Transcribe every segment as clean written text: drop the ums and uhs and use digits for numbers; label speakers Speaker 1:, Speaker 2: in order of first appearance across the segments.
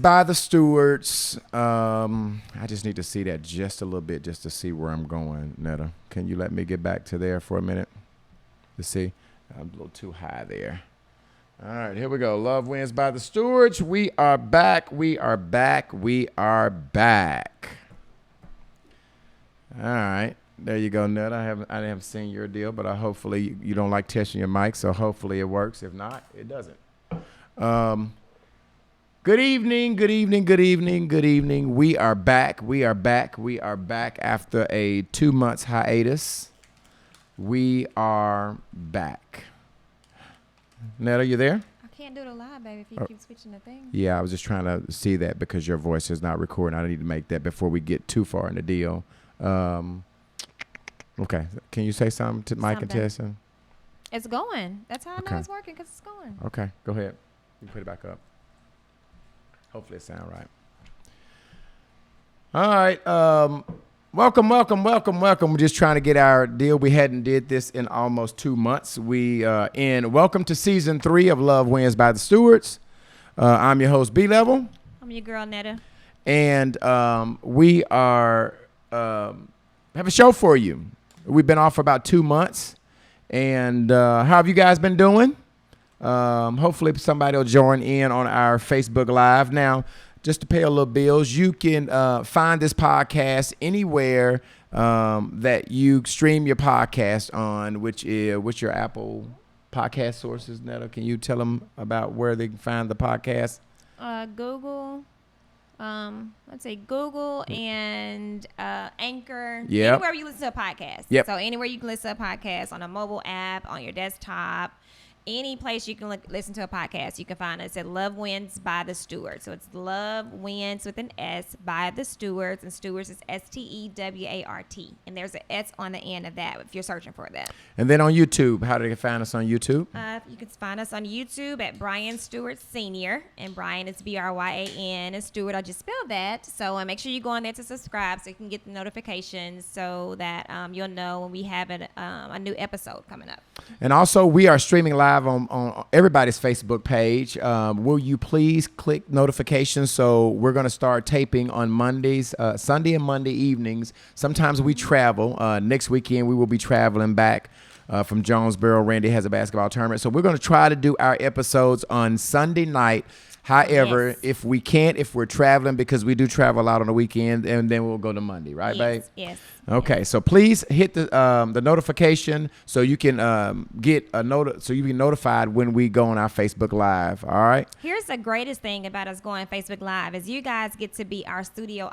Speaker 1: by the stewards. I just need to see that just a little bit just to see where I'm going. Netta, can you let me get back to there for a minute to see? I'm a little too high there. All right, here we go. Love wins by the stewards. We are back. We are back. We are back. All right. There you go, Netta. I haven't seen your deal, but hopefully you don't like testing your mic, so hopefully it works. If not, it doesn't. Good evening, good evening, good evening, good evening. We are back. We are back. We are back after a 2 months hiatus. We are back. Netta, you there?
Speaker 2: I can't do it live, baby, if you keep switching the thing.
Speaker 1: Yeah, I was just trying to see that because your voice is not recording. I need to make that before we get too far in the deal. Okay. Can you say something to Mike and Tessa?
Speaker 2: It's going. That's how I know it's working, because it's going.
Speaker 1: Okay. Go ahead. You can put it back up. Hopefully it sounds right. All right. Welcome. We're just trying to get our deal. We hadn't did this in almost 2 months. Welcome to season 3 of Love Wins by the Stewards. I'm your host, B Level.
Speaker 2: I'm your girl, Netta.
Speaker 1: And we are have a show for you. We've been off for about 2 months. And how have you guys been doing? Hopefully somebody will join in on our Facebook Live. Now, just to pay a little bills, you can find this podcast anywhere that you stream your podcast on, what's your Apple podcast sources, Netta? Can you tell them about where they can find the podcast?
Speaker 2: Google. Let's say Google and Anchor.
Speaker 1: Yep.
Speaker 2: Anywhere you listen to a podcast.
Speaker 1: Yep.
Speaker 2: So anywhere you can listen to a podcast, on a mobile app, on your desktop, any place you can listen to a podcast, you can find us at Love Wins by the Stewards. So it's Love Wins with an S by the Stewards, and Stewards is Stewart. And there's an S on the end of that if you're searching for that.
Speaker 1: And then on YouTube, how do they find us on YouTube?
Speaker 2: You can find us on YouTube at Brian Stewart Sr. And Brian is Bryan, and Stewart, I just spelled that. So make sure you go on there to subscribe so you can get the notifications so that you'll know when we have a new episode coming up.
Speaker 1: And also, we are streaming live on everybody's Facebook page. Will you please click notifications? So we're going to start taping on Mondays, Sunday and Monday evenings. Sometimes we travel. Next weekend, we will be traveling back from Jonesboro. Randy has a basketball tournament. So we're going to try to do our episodes on Sunday night. However, if we can't, if we're traveling, because we do travel out on the weekend, and then we'll go to Monday, right, babe?
Speaker 2: Yes.
Speaker 1: Okay, so please hit the notification so you can so you be notified when we go on our Facebook Live. All right.
Speaker 2: Here's the greatest thing about us going Facebook Live is you guys get to be our studio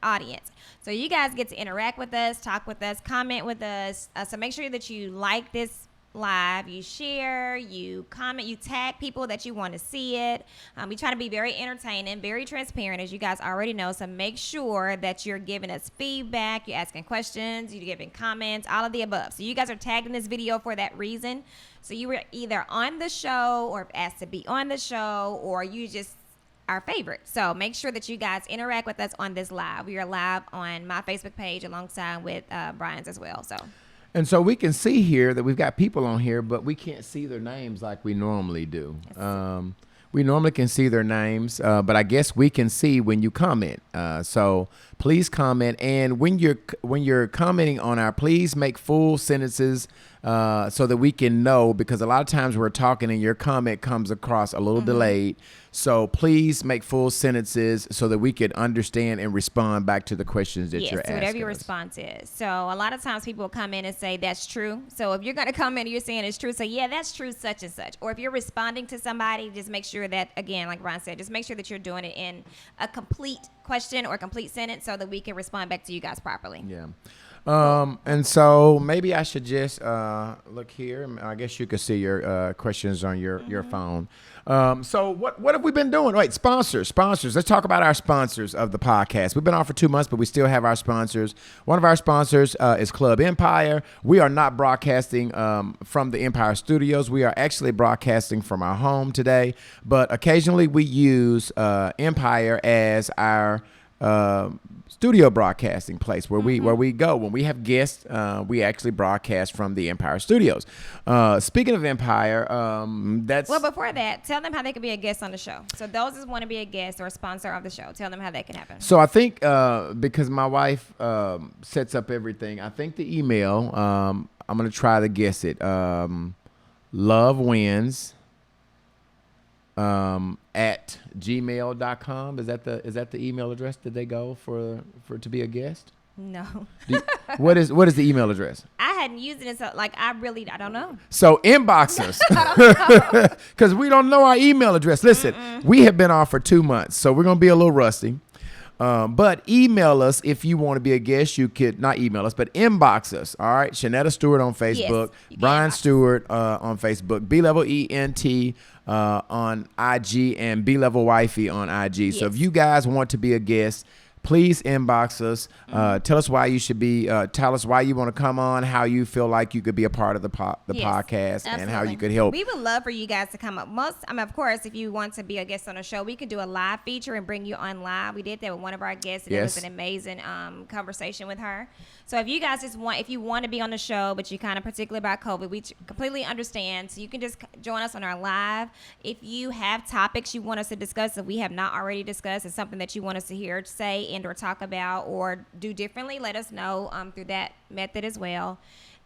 Speaker 2: audience. So you guys get to interact with us, talk with us, comment with us. So make sure that you like this live, you share, you comment, you tag people that you want to see it. We try to be very entertaining, very transparent, as you guys already know. So make sure that you're giving us feedback, you're asking questions, you're giving comments, all of the above. So you guys are tagged in this video for that reason. So you were either on the show or asked to be on the show, or you just our favorite. So make sure that you guys interact with us on this live. We are live on my Facebook page alongside with Brian's as well.
Speaker 1: And so we can see here that we've got people on here, but we can't see their names like we normally do. Yes. We normally can see their names, but I guess we can see when you comment. So please comment, and when you're commenting on please make full sentences so that we can know, because a lot of times we're talking and your comment comes across a little delayed. So please make full sentences so that we can understand and respond back to the questions that you're asking.
Speaker 2: Yes, whatever your response is. So a lot of times people will come in and say, that's true. So if you're going to come in and you're saying it's true, so yeah, that's true, such and such. Or if you're responding to somebody, just make sure that, again, like Ron said, just make sure that you're doing it in a complete question or a complete sentence so that we can respond back to you guys properly.
Speaker 1: Yeah. And so maybe I should just look here. I guess you could see your questions on your phone. So what have we been doing? Wait, sponsors. Let's talk about our sponsors of the podcast. We've been on for 2 months, but we still have our sponsors. One of our sponsors is Club Empire. We are not broadcasting from the Empire Studios. We are actually broadcasting from our home today, but occasionally we use Empire as our studio broadcasting place where we go when we have guests. We actually broadcast from the Empire Studios. Speaking of Empire, that's
Speaker 2: Well, before that, tell them how they can be a guest on the show. So those that want to be a guest or a sponsor of the show, tell them how that can happen.
Speaker 1: so. I think because my wife sets up everything, I think the email. I'm gonna try to guess it. Love wins. At gmail.com. Is that the email address that they go for to be a guest?
Speaker 2: No.
Speaker 1: What is the email address?
Speaker 2: I hadn't used it, so I don't know.
Speaker 1: So inbox us because we don't know our email address. Listen, we have been off for 2 months, so we're gonna be a little rusty. But email us if you want to be a guest. You could not email us, but inbox us. All right, Shanetta Stewart on Facebook,
Speaker 2: you can
Speaker 1: Brian
Speaker 2: inbox.
Speaker 1: Stewart on Facebook, B Level ENT on IG, and B Level Wifey on IG. So
Speaker 2: Yes.
Speaker 1: if you guys want to be a guest, please inbox us. Tell us why you should be. Tell us why you want to come on. How you feel like you could be a part of the
Speaker 2: Yes,
Speaker 1: podcast, and how
Speaker 2: absolutely.
Speaker 1: you could help.
Speaker 2: We would love for you guys to come up. Of course, if you want to be a guest on the show, we could do a live feature and bring you on live. We did that with one of our guests, and it was
Speaker 1: Yes.
Speaker 2: an amazing conversation with her. So if you guys if you want to be on the show, but you're kind of particular about COVID, we completely understand. So you can just join us on our live. If you have topics you want us to discuss that we have not already discussed, it's something that you want us to hear, say, and or talk about or do differently, let us know through that method as well.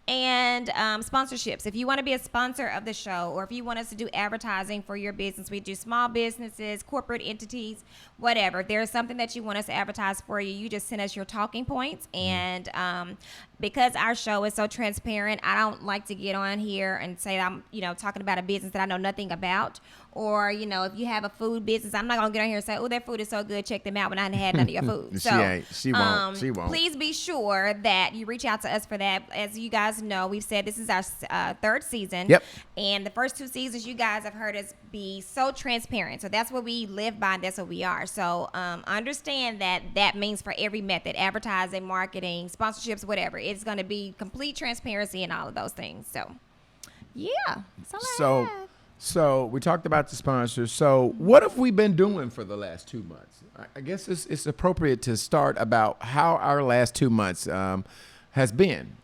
Speaker 2: And sponsorships. If you want to be a sponsor of the show, or if you want us to do advertising for your business, we do small businesses, corporate entities, whatever. If there's something that you want us to advertise for you, you just send us your talking points. And because our show is so transparent, I don't like to get on here and say I'm, talking about a business that I know nothing about. Or, if you have a food business, I'm not going to get on here and say, oh, that food is so good, check them out when I hadn't had none of your food.
Speaker 1: She won't. She won't.
Speaker 2: Please be sure that you reach out to us for that. As you guys know, we've said this is our third season.
Speaker 1: Yep.
Speaker 2: And the first 2 seasons, you guys have heard us be so transparent. So that's what we live by, and that's what we are. So understand that means for every method, advertising, marketing, sponsorships, whatever. It's going to be complete transparency in all of those things. So, yeah. That's all I have.
Speaker 1: So we talked about the sponsors. So what have we been doing for the last 2 months? I guess it's appropriate to start about how our last 2 months has been.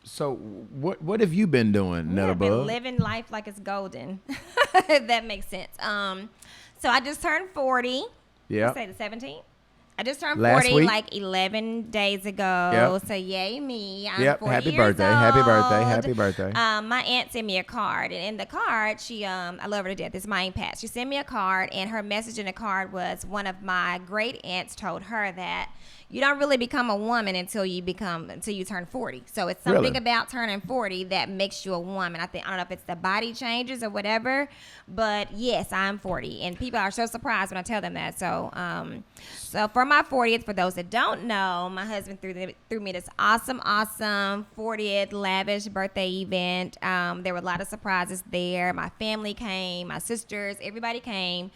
Speaker 1: So what have you been doing, Netta
Speaker 2: I've been
Speaker 1: Bug?
Speaker 2: living life like it's golden, if that makes sense. So I just turned 40.
Speaker 1: Yeah.
Speaker 2: Say the 17th. I just turned
Speaker 1: Last
Speaker 2: 40
Speaker 1: week?
Speaker 2: like 11 days ago.
Speaker 1: Yep.
Speaker 2: So yay me. I'm
Speaker 1: Yep.
Speaker 2: 40
Speaker 1: Happy
Speaker 2: years
Speaker 1: birthday. Happy birthday.
Speaker 2: old.
Speaker 1: Happy birthday.
Speaker 2: My aunt sent me a card, and in the card, she I love her to death. It's my Aunt Pat. She sent me a card, and her message in the card was one of my great aunts told her that you don't really become a woman until you turn 40. So it's something
Speaker 1: Really?
Speaker 2: about turning 40 that makes you a woman. I don't know if it's the body changes or whatever, but yes, I'm 40, and people are so surprised when I tell them that. So so for my 40th, for those that don't know, my husband threw me this awesome 40th lavish birthday event. There were a lot of surprises there. My family came, my sisters, everybody came.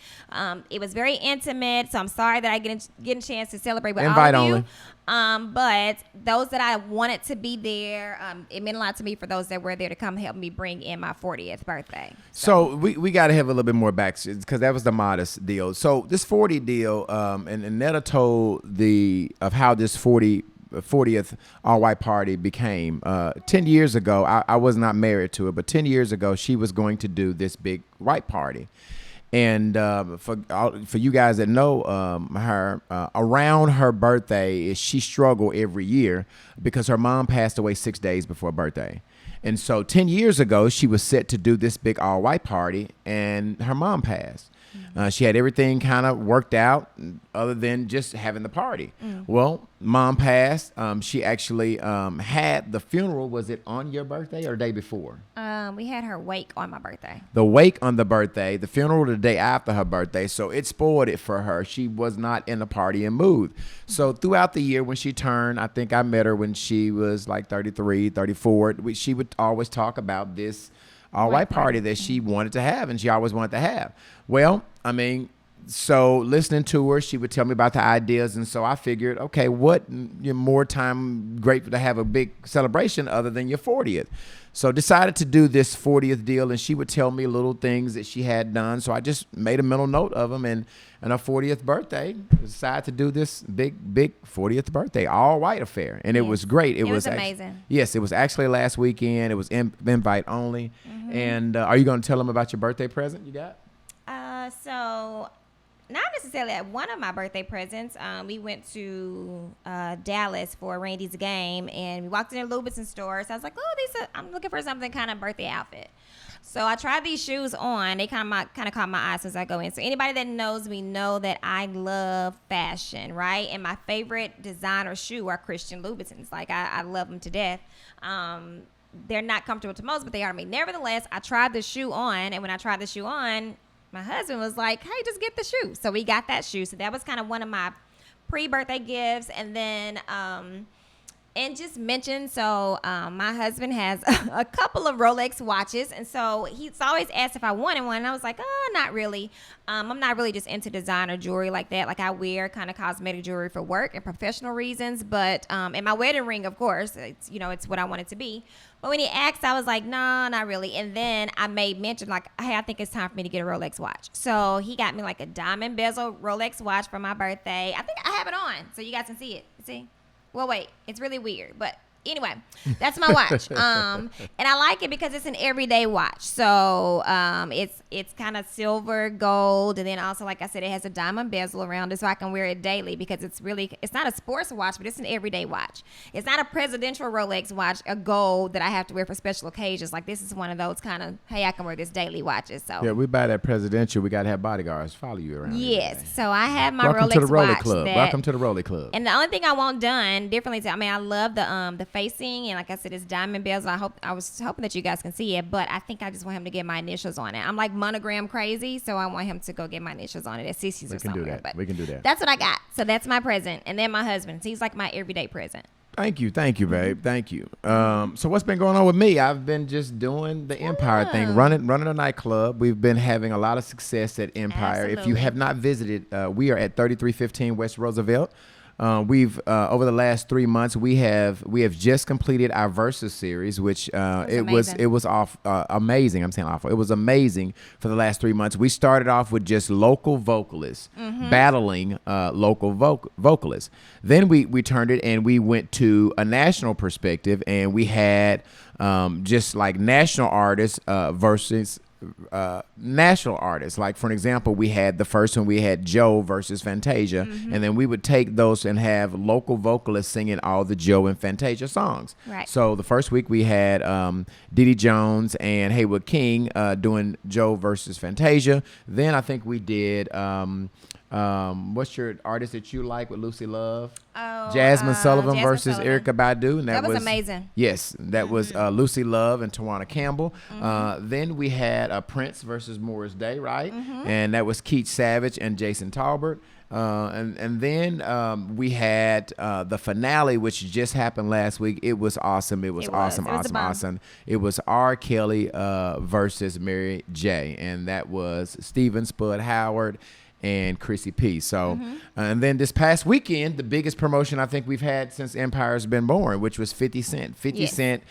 Speaker 2: It was very intimate, so I'm sorry that I get a chance to celebrate with
Speaker 1: Invite
Speaker 2: all of
Speaker 1: only.
Speaker 2: you. But those that I wanted to be there, it meant a lot to me for those that were there to come help me bring in my 40th birthday.
Speaker 1: So we got to have a little bit more back because that was the modest deal. So this 40 deal, and Netta told of how this 40th all-white party became. 10 years ago, I was not married to it, but 10 years ago, she was going to do this big white party. And for you guys that know her, around her birthday, she struggled every year because her mom passed away 6 days before her birthday. And so 10 years ago, she was set to do this big all-white party, and her mom passed. She had everything kind of worked out other than just having the party. Well, mom passed. She actually had the funeral. Was it on your birthday or the day before?
Speaker 2: We had her wake on my birthday.
Speaker 1: The wake on the birthday, the funeral the day after her birthday. So it spoiled it for her. She was not in the partying mood. So throughout the year when she turned, I think I met her when she was like 33, 34. She would always talk about this all-white party that she wanted to have, and she always wanted to have. Well, I mean, So listening to her, she would tell me about the ideas, and so I figured, okay, what more time grateful to have a big celebration other than your 40th. So decided to do this 40th deal, and she would tell me little things that she had done. So I just made a mental note of them, and on her 40th birthday, decided to do this big 40th birthday all white affair, and it was great. It was
Speaker 2: amazing.
Speaker 1: Yes, it was actually last weekend. It was invite only. And are you going to tell them about your birthday present you got?
Speaker 2: So not necessarily at one of my birthday presents. We went to Dallas for Randy's game, and we walked in a Louboutin store. So I was like, oh, I'm looking for something kind of birthday outfit. So I tried these shoes on. They kind of caught my eye as I go in. So anybody that knows me know that I love fashion, right? And my favorite designer shoe are Christian Louboutins. Like, I love them to death. They're not comfortable to most, but they are me. Nevertheless, I tried the shoe on, and when I tried the shoe on, my husband was like, hey, just get the shoe. So we got that shoe. So that was kind of one of my pre-birthday gifts. And then, and just mentioned, so my husband has a couple of Rolex watches. And so he's always asked if I wanted one. And I was like, oh, not really. I'm not really just into designer jewelry like that. Like, I wear kind of cosmetic jewelry for work and professional reasons. But, and my wedding ring, of course, it's what I want it to be. But when he asked, I was like, no, not really. And then I made mention, like, hey, I think it's time for me to get a Rolex watch. So he got me like a diamond bezel Rolex watch for my birthday. I think I have it on, so you guys can see it. See? Well, wait, it's really weird, but anyway, that's my watch. And I like it because it's an everyday watch. So it's kind of silver, gold, and then also, like I said, it has a diamond bezel around it, so I can wear it daily because it's not a sports watch, but it's an everyday watch. It's not a presidential Rolex watch, a gold that I have to wear for special occasions. Like, this is one of those kind of, hey, I can wear this daily watches. So
Speaker 1: yeah, we buy that presidential. We got to have bodyguards follow you around.
Speaker 2: Yes. So I have my
Speaker 1: Welcome
Speaker 2: Rolex
Speaker 1: to the Rolly
Speaker 2: watch.
Speaker 1: Club. Welcome to the Rolly Club.
Speaker 2: And the only thing I want done differently, I mean, I love the facing, and like I said, it's diamond bezel. I was hoping that you guys can see it, but I think I just want him to get my initials on it. I'm like monogram crazy, so I want him to go get my initials on it at Cece's or somewhere.
Speaker 1: We can do that.
Speaker 2: That's what I got. So that's my present, and then my husband. He's like my everyday present.
Speaker 1: Thank you, babe. Thank you. So what's been going on with me? I've been just doing the Empire thing, running a nightclub. We've been having a lot of success at Empire.
Speaker 2: Absolutely.
Speaker 1: If you have not visited, we are at 3315 West Roosevelt. We've over the last 3 months we have just completed our Versus series, which it was amazing. I'm saying awful. It was amazing for the last 3 months. We started off with just local vocalists battling local vocalists. Then we turned it and we went to a national perspective, and we had just like national artists versus national artists. Like, for an example, we had the first one, we had Joe versus Fantasia, and then we would take those and have local vocalists singing all the Joe and Fantasia songs. Right. So the first week we had Dee Dee Jones and Haywood King doing Joe versus Fantasia. Then I think we did what's your artist that you like with Lucy Love? Jasmine Sullivan versus Erykah Badu, and that was amazing. Yes, that was Lucy Love and Tawana Campbell. Then we had Prince versus Morris Day, right? And that was Keith Savage and Jason Talbert. And then we had the finale, which just happened last week. It was awesome. It was awesome. It was R. Kelly versus Mary J. And that was Steven Spud Howard and Chrissy P. So, and then this past weekend, the biggest promotion I think we've had since Empire's been born, which was 50 Cent. 50 Cent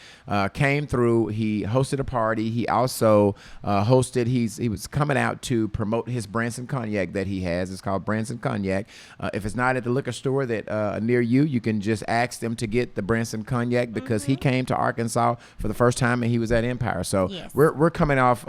Speaker 1: came through. He hosted a party. He also he was coming out to promote his Branson Cognac that he has. It's called Branson Cognac. If it's not at the liquor store that near you, you can just ask them to get the Branson Cognac, because he came to Arkansas for the first time and he was at Empire. So we're coming off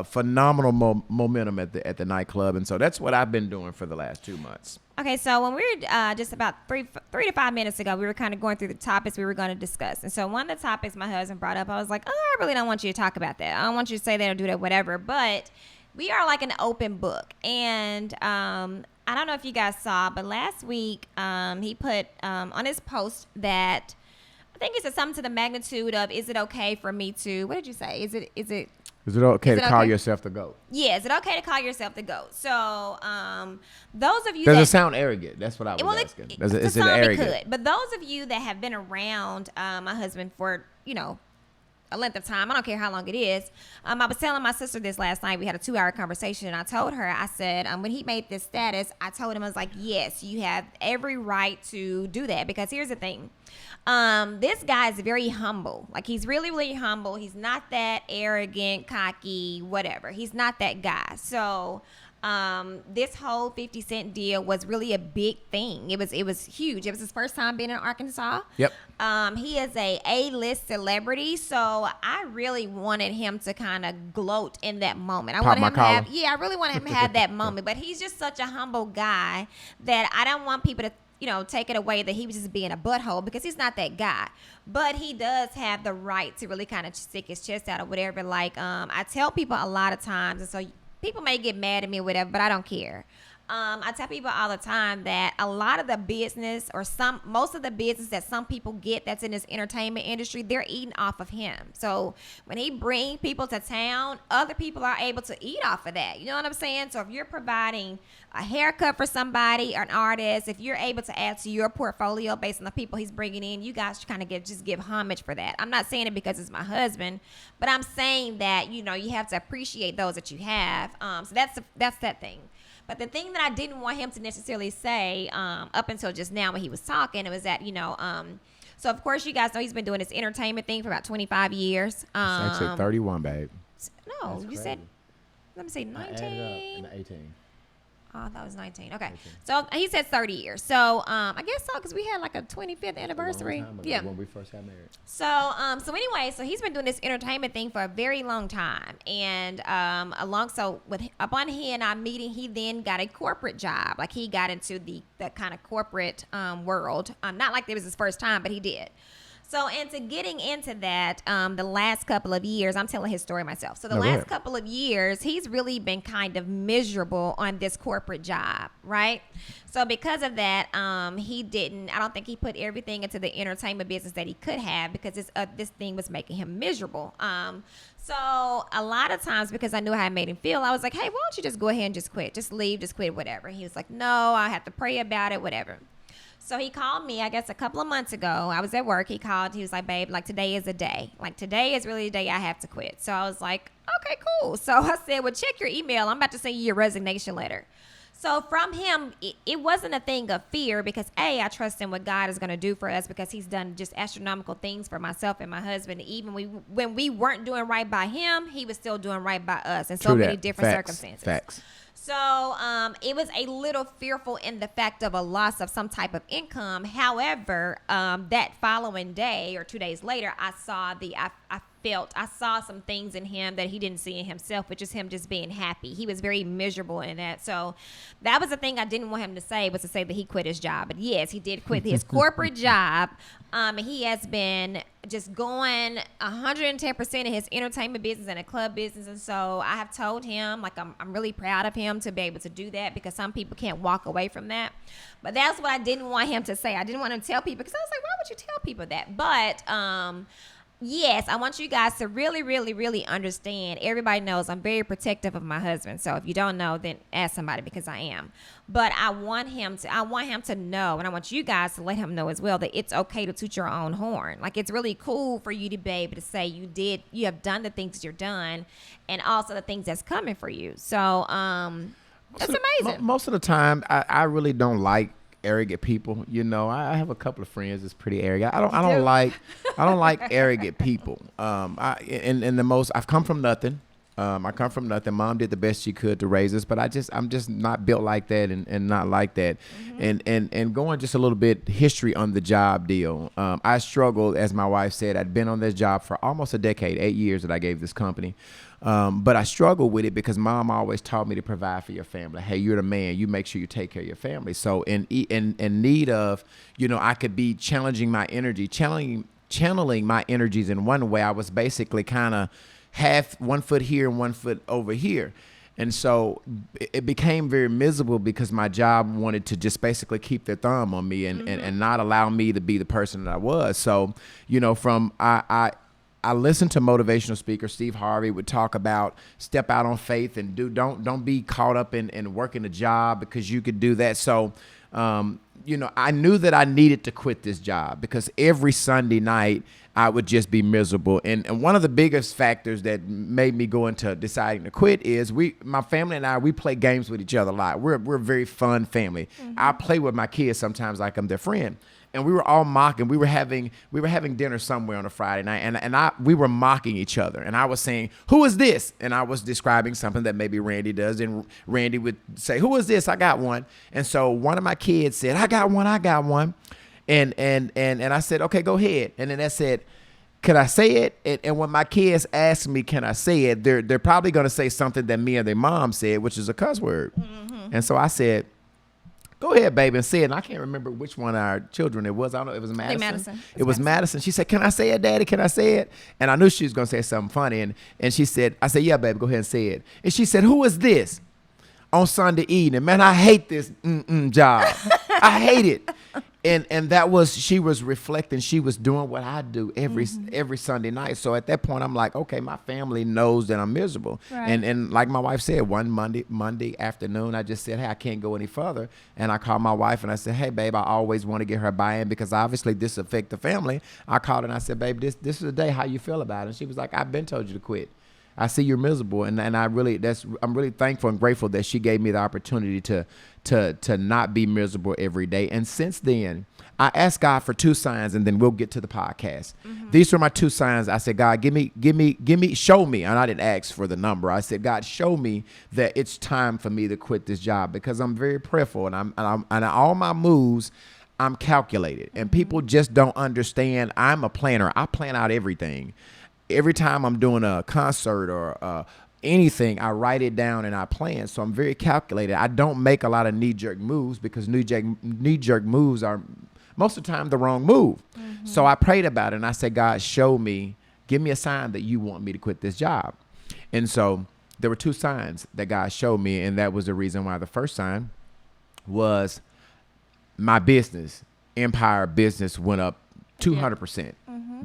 Speaker 1: phenomenal momentum at the nightclub, and so that's what I've been doing for the last 2 months.
Speaker 2: Okay, so when we were just about three to 5 minutes ago, we were kind of going through the topics we were going to discuss. And so one of the topics my husband brought up, I was like, oh, I really don't want you to talk about that. I don't want you to say that or do that, whatever. But we are like an open book. And I don't know if you guys saw, but last week he put on his post that, I think he said something to the magnitude of, is it okay for me to, what did you say? Is it okay to call yourself the GOAT? Yeah, is it okay to call yourself the GOAT? So, those of you
Speaker 1: Does it sound arrogant? That's what I was asking. Is it arrogant?
Speaker 2: But those of you that have been around my husband for, a length of time. I don't care how long it is. I was telling my sister this last night. We had a 2-hour conversation, and I told her, I said, when he made this status, I told him, I was like, yes, you have every right to do that, because here's the thing. This guy is very humble. Like, he's really, really humble. He's not that arrogant, cocky, whatever. He's not that guy. So this whole 50 Cent deal was really a big thing. It was huge. It was his first time being in Arkansas.
Speaker 1: Yep.
Speaker 2: He is a A-list celebrity, so I really wanted him to kind of gloat in that moment. I really wanted him to have that moment. But he's just such a humble guy that I don't want people to take it away that he was just being a butthole, because he's not that guy. But he does have the right to really kind of stick his chest out or whatever. Like, I tell people a lot of times, and so people may get mad at me or whatever, but I don't care. I tell people all the time that a lot of the business, or most of the business that some people get that's in this entertainment industry, they're eating off of him. So when he bring people to town, other people are able to eat off of that. You know what I'm saying? So if you're providing a haircut for somebody or an artist, if you're able to add to your portfolio based on the people he's bringing in, you guys kind of give homage for that. I'm not saying it because it's my husband, but I'm saying that, you have to appreciate those that you have. So that's that thing. But the thing that I didn't want him to necessarily say up until just now when he was talking, it was that, so of course you guys know he's been doing this entertainment thing for about 25 years.
Speaker 1: It's actually 31, babe.
Speaker 2: No,
Speaker 3: That's
Speaker 2: you
Speaker 3: crazy.
Speaker 2: said, let me say 19.
Speaker 3: I added up in 18.
Speaker 2: Oh, I thought it was 19. Okay.
Speaker 3: 19.
Speaker 2: So he said 30 years. So I guess so, because we had like a 25th anniversary.
Speaker 3: A long time ago,
Speaker 2: Yeah.
Speaker 3: when we first got married.
Speaker 2: So anyway, so he's been doing this entertainment thing for a very long time, and upon he and I meeting, he then got a corporate job. Like, he got into the kind of corporate world. Not like it was his first time, but he did. So, into getting into that, the last couple of years, I'm telling his story myself. So, the last couple of years, he's really been kind of miserable on this corporate job, right? So, because of that, I don't think he put everything into the entertainment business that he could have, because this thing was making him miserable. So, a lot of times, because I knew how it made him feel, I was like, hey, why don't you just go ahead and just quit? Just leave, just quit, whatever. He was like, no, I have to pray about it, whatever. So he called me, I guess, a couple of months ago. I was at work. He called. He was like, babe, like, today is the day. Like, today is really the day I have to quit. So I was like, okay, cool. So I said, well, check your email. I'm about to send you your resignation letter. So from him, it wasn't a thing of fear, because, A, I trust in what God is going to do for us, because he's done just astronomical things for myself and my husband. Even when we weren't doing right by him, he was still doing right by us in so many different circumstances.
Speaker 1: Facts.
Speaker 2: So it was a little fearful in the fact of a loss of some type of income. However, that following day or 2 days later, I saw some things in him that he didn't see in himself, which is him just being happy. He was very miserable in that. So that was the thing I didn't want him to say, was to say that he quit his job. But yes, he did quit his corporate job. He has been just going 110% in his entertainment business and a club business. And so I have told him, like, I'm really proud of him to be able to do that, because some people can't walk away from that. But that's what I didn't want him to say. I didn't want him to tell people, because I was like, why would you tell people that? But yes, I want you guys to really, really, really understand. Everybody knows I'm very protective of my husband. So if you don't know, then ask somebody, because I am. But I want him to know, and I want you guys to let him know as well, that it's okay to toot your own horn. Like, it's really cool for you to be able to say you have done the things that you're done, and also the things that's coming for you. So it's amazing.
Speaker 1: Most of the time, I really don't like arrogant people. I have a couple of friends that's pretty arrogant. I don't like arrogant people. I've come from nothing. I come from nothing. Mom did the best she could to raise us, but I'm just not built like that, and not like that. Mm-hmm. And going just a little bit history on the job deal. I struggled, as my wife said. I'd been on this job for almost a decade, 8 years that I gave this company. But I struggled with it because Mom always taught me to provide for your family. Hey, you're the man. You make sure you take care of your family. So in need of, I could be channeling my energies in one way. I was basically kind of half one foot here and one foot over here. And so it became very miserable, because my job wanted to just basically keep their thumb on me and not allow me to be the person that I was. So, I listened to motivational speakers. Steve Harvey would talk about step out on faith and don't be caught up in working a job, because you could do that. So, I knew that I needed to quit this job, because every Sunday night I would just be miserable. And one of the biggest factors that made me go into deciding to quit is my family and I, we play games with each other a lot. We're a very fun family. I play with my kids sometimes like I'm their friend. And we were all mocking. We were having dinner somewhere on a Friday night, and we were mocking each other. And I was saying, "Who is this?" And I was describing something that maybe Randy does, and Randy would say, "Who is this? I got one." And so one of my kids said, "I got one. I got one." And I said, "Okay, go ahead." And then I said, "Could I say it?" And when my kids ask me, "Can I say it?" They're probably going to say something that me and their mom said, which is a cuss word. And so I said, "Go ahead, baby, and say it." And I can't remember which one of our children it was. I don't know. It was Madison. It was Madison. She said, "Can I say it, Daddy? Can I say it?" And I knew she was going to say something funny. And she said, I said, "Yeah, baby, go ahead and say it." And she said, "Who is this on Sunday evening? Man, I hate this job. I hate it." And that was, she was reflecting. She was doing what I do every Sunday night. So at that point, I'm like, okay, my family knows that I'm miserable.
Speaker 2: Right.
Speaker 1: And like my wife said, one Monday afternoon, I just said, "Hey, I can't go any further." And I called my wife and I said, "Hey, babe, I always want to get her buy-in because obviously this affect the family." I called her and I said, "Babe, this is the day. How you feel about it?" And she was like, "I've been told you to quit. I see you're miserable." And I'm really thankful and grateful that she gave me the opportunity to not be miserable every day. And since then, I asked God for 2 signs, and then we'll get to the podcast. These were my 2 signs. I said, "God, give me, show me." And I didn't ask for the number. I said, "God, show me that it's time for me to quit this job," because I'm very prayerful, and all my moves, I'm calculated, and people just don't understand. I'm a planner. I plan out everything. Every time I'm doing a concert or anything, I write it down and I plan. So I'm very calculated. I don't make a lot of knee-jerk moves because knee-jerk moves are most of the time the wrong move. So I prayed about it and I said, "God, show me, give me a sign that you want me to quit this job." And so there were 2 signs that God showed me, and that was the reason why. The first sign was my business, Empire business, went up 200%.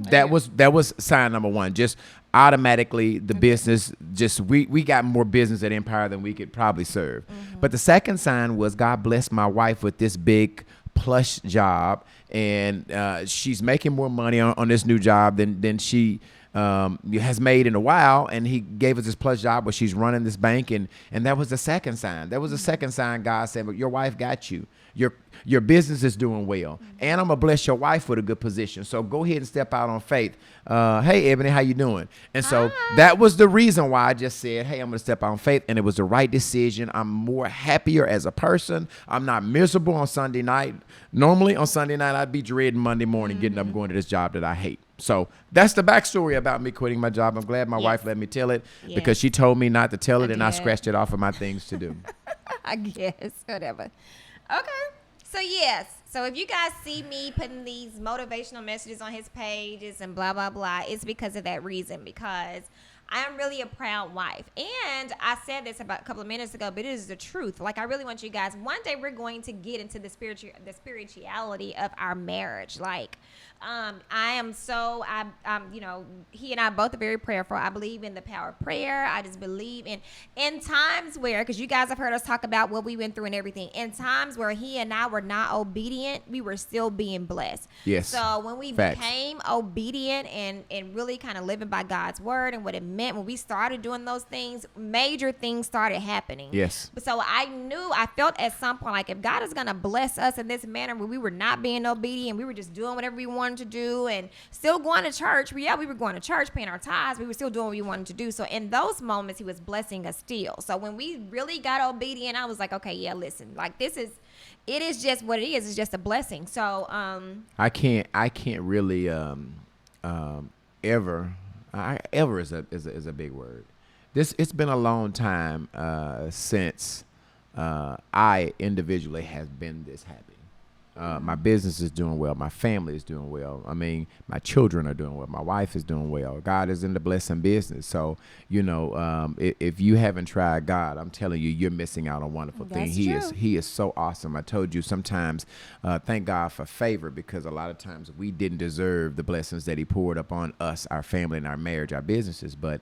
Speaker 1: That was sign number 1. Just automatically the business, just we got more business at Empire than we could probably serve. But the second sign was God blessed my wife with this big plush job, and she's making more money on this new job than she has made in a while. And he gave us this plush job where she's running this bank, and that was the second sign. That was the second sign. God said, "But your wife got you. Your business is doing well, and I'm gonna bless your wife with a good position. So go ahead and step out on faith." Hey, Ebony, how you doing? And so that was the reason why I just said, "Hey, I'm gonna step out on faith," and it was the right decision. I'm more happier as a person. I'm not miserable on Sunday night. Normally on Sunday night, I'd be dreading Monday morning getting up going to this job that I hate. So that's the backstory about me quitting my job. I'm glad my wife let me tell it because she told me not to tell it, and I scratched it off of my things to do.
Speaker 2: I guess, whatever. Okay. So yes. So if you guys see me putting these motivational messages on his pages and blah, blah, blah, it's because of that reason, because I'm really a proud wife. And I said this about a couple of minutes ago, but it is the truth. Like, I really want you guys, one day we're going to get into the spirituality of our marriage. Like, he and I both are very prayerful. I believe in the power of prayer. I just believe in times where, because you guys have heard us talk about what we went through and everything, in times where he and I were not obedient, we were still being blessed.
Speaker 1: Yes.
Speaker 2: So when we became obedient and really kind of living by God's word and what it meant, when we started doing those things, major things started happening.
Speaker 1: Yes.
Speaker 2: So I felt at some point like if God is going to bless us in this manner where we were not being obedient, we were just doing whatever we wanted to do and still going to church. We were going to church, paying our tithes. We were still doing what we wanted to do. So in those moments, he was blessing us still. So when we really got obedient, I was like, okay, yeah, listen, like it is just what it is. It's just a blessing. So
Speaker 1: I can't really ever is a big word. It's been a long time since I individually have been this happy. My business is doing well. My family is doing well. I mean, my children are doing well. My wife is doing well. God is in the blessing business. So, if you haven't tried God, I'm telling you, you're missing out on wonderful things. He is so awesome. I told you sometimes, thank God for favor, because a lot of times we didn't deserve the blessings that he poured upon us, our family, and our marriage, our businesses. But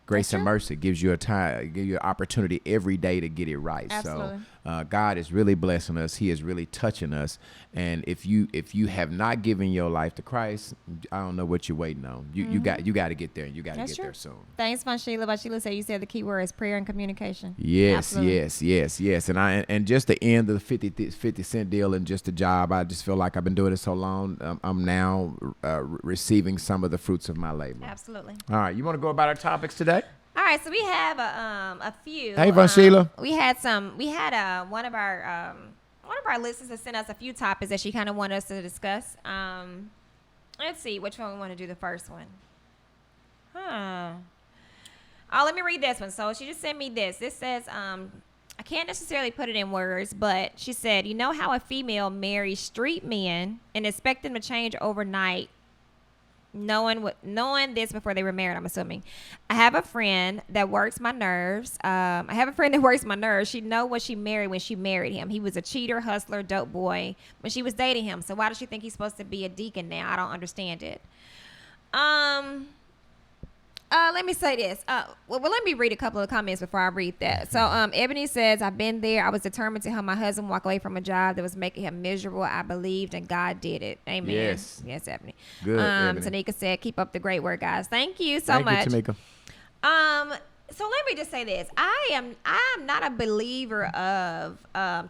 Speaker 1: Grace and
Speaker 2: true.
Speaker 1: mercy gives you give you an opportunity every day to get it right.
Speaker 2: Absolutely.
Speaker 1: So God is really blessing us. He is really touching us. And if you have not given your life to Christ, I don't know what you're waiting on. You got to get there, and you got to
Speaker 2: That's
Speaker 1: get
Speaker 2: true.
Speaker 1: there soon.
Speaker 2: Thanks, Von Sheila. But Sheila said you said the key word is prayer and communication.
Speaker 1: Yes,
Speaker 2: Absolutely.
Speaker 1: yes. And just the end of the 50 cent deal and just the job, I just feel like I've been doing it so long. I'm now receiving some of the fruits of my labor.
Speaker 2: Absolutely.
Speaker 1: All right, you want to go about our topics today?
Speaker 2: All right, so we have a few.
Speaker 1: Hey, Von Sheila.
Speaker 2: We had one of our listeners that sent us a few topics that she kind of wanted us to discuss. Let's see which one we want to do the first one. Oh, let me read this one. So she just sent me this. This says, I can't necessarily put it in words, but she said, you know how a female marries street men and expect them to change overnight, knowing this before they were married, I'm assuming. I have a friend that works my nerves. She know what she married when she married him. He was a cheater, hustler, dope boy when she was dating him. So why does she think he's supposed to be a deacon now? I don't understand it. Let me say this. Well, let me read a couple of comments before I read that. So, Ebony says, I've been there. I was determined to help my husband walk away from a job that was making him miserable. I believed and God did it. Amen.
Speaker 1: Yes.
Speaker 2: Yes, Ebony.
Speaker 1: Good, Ebony.
Speaker 2: Tanika said, keep up the great work, guys. Thank you so much.
Speaker 1: Thank you, Tamika.
Speaker 2: So let me just say this. I am not a believer of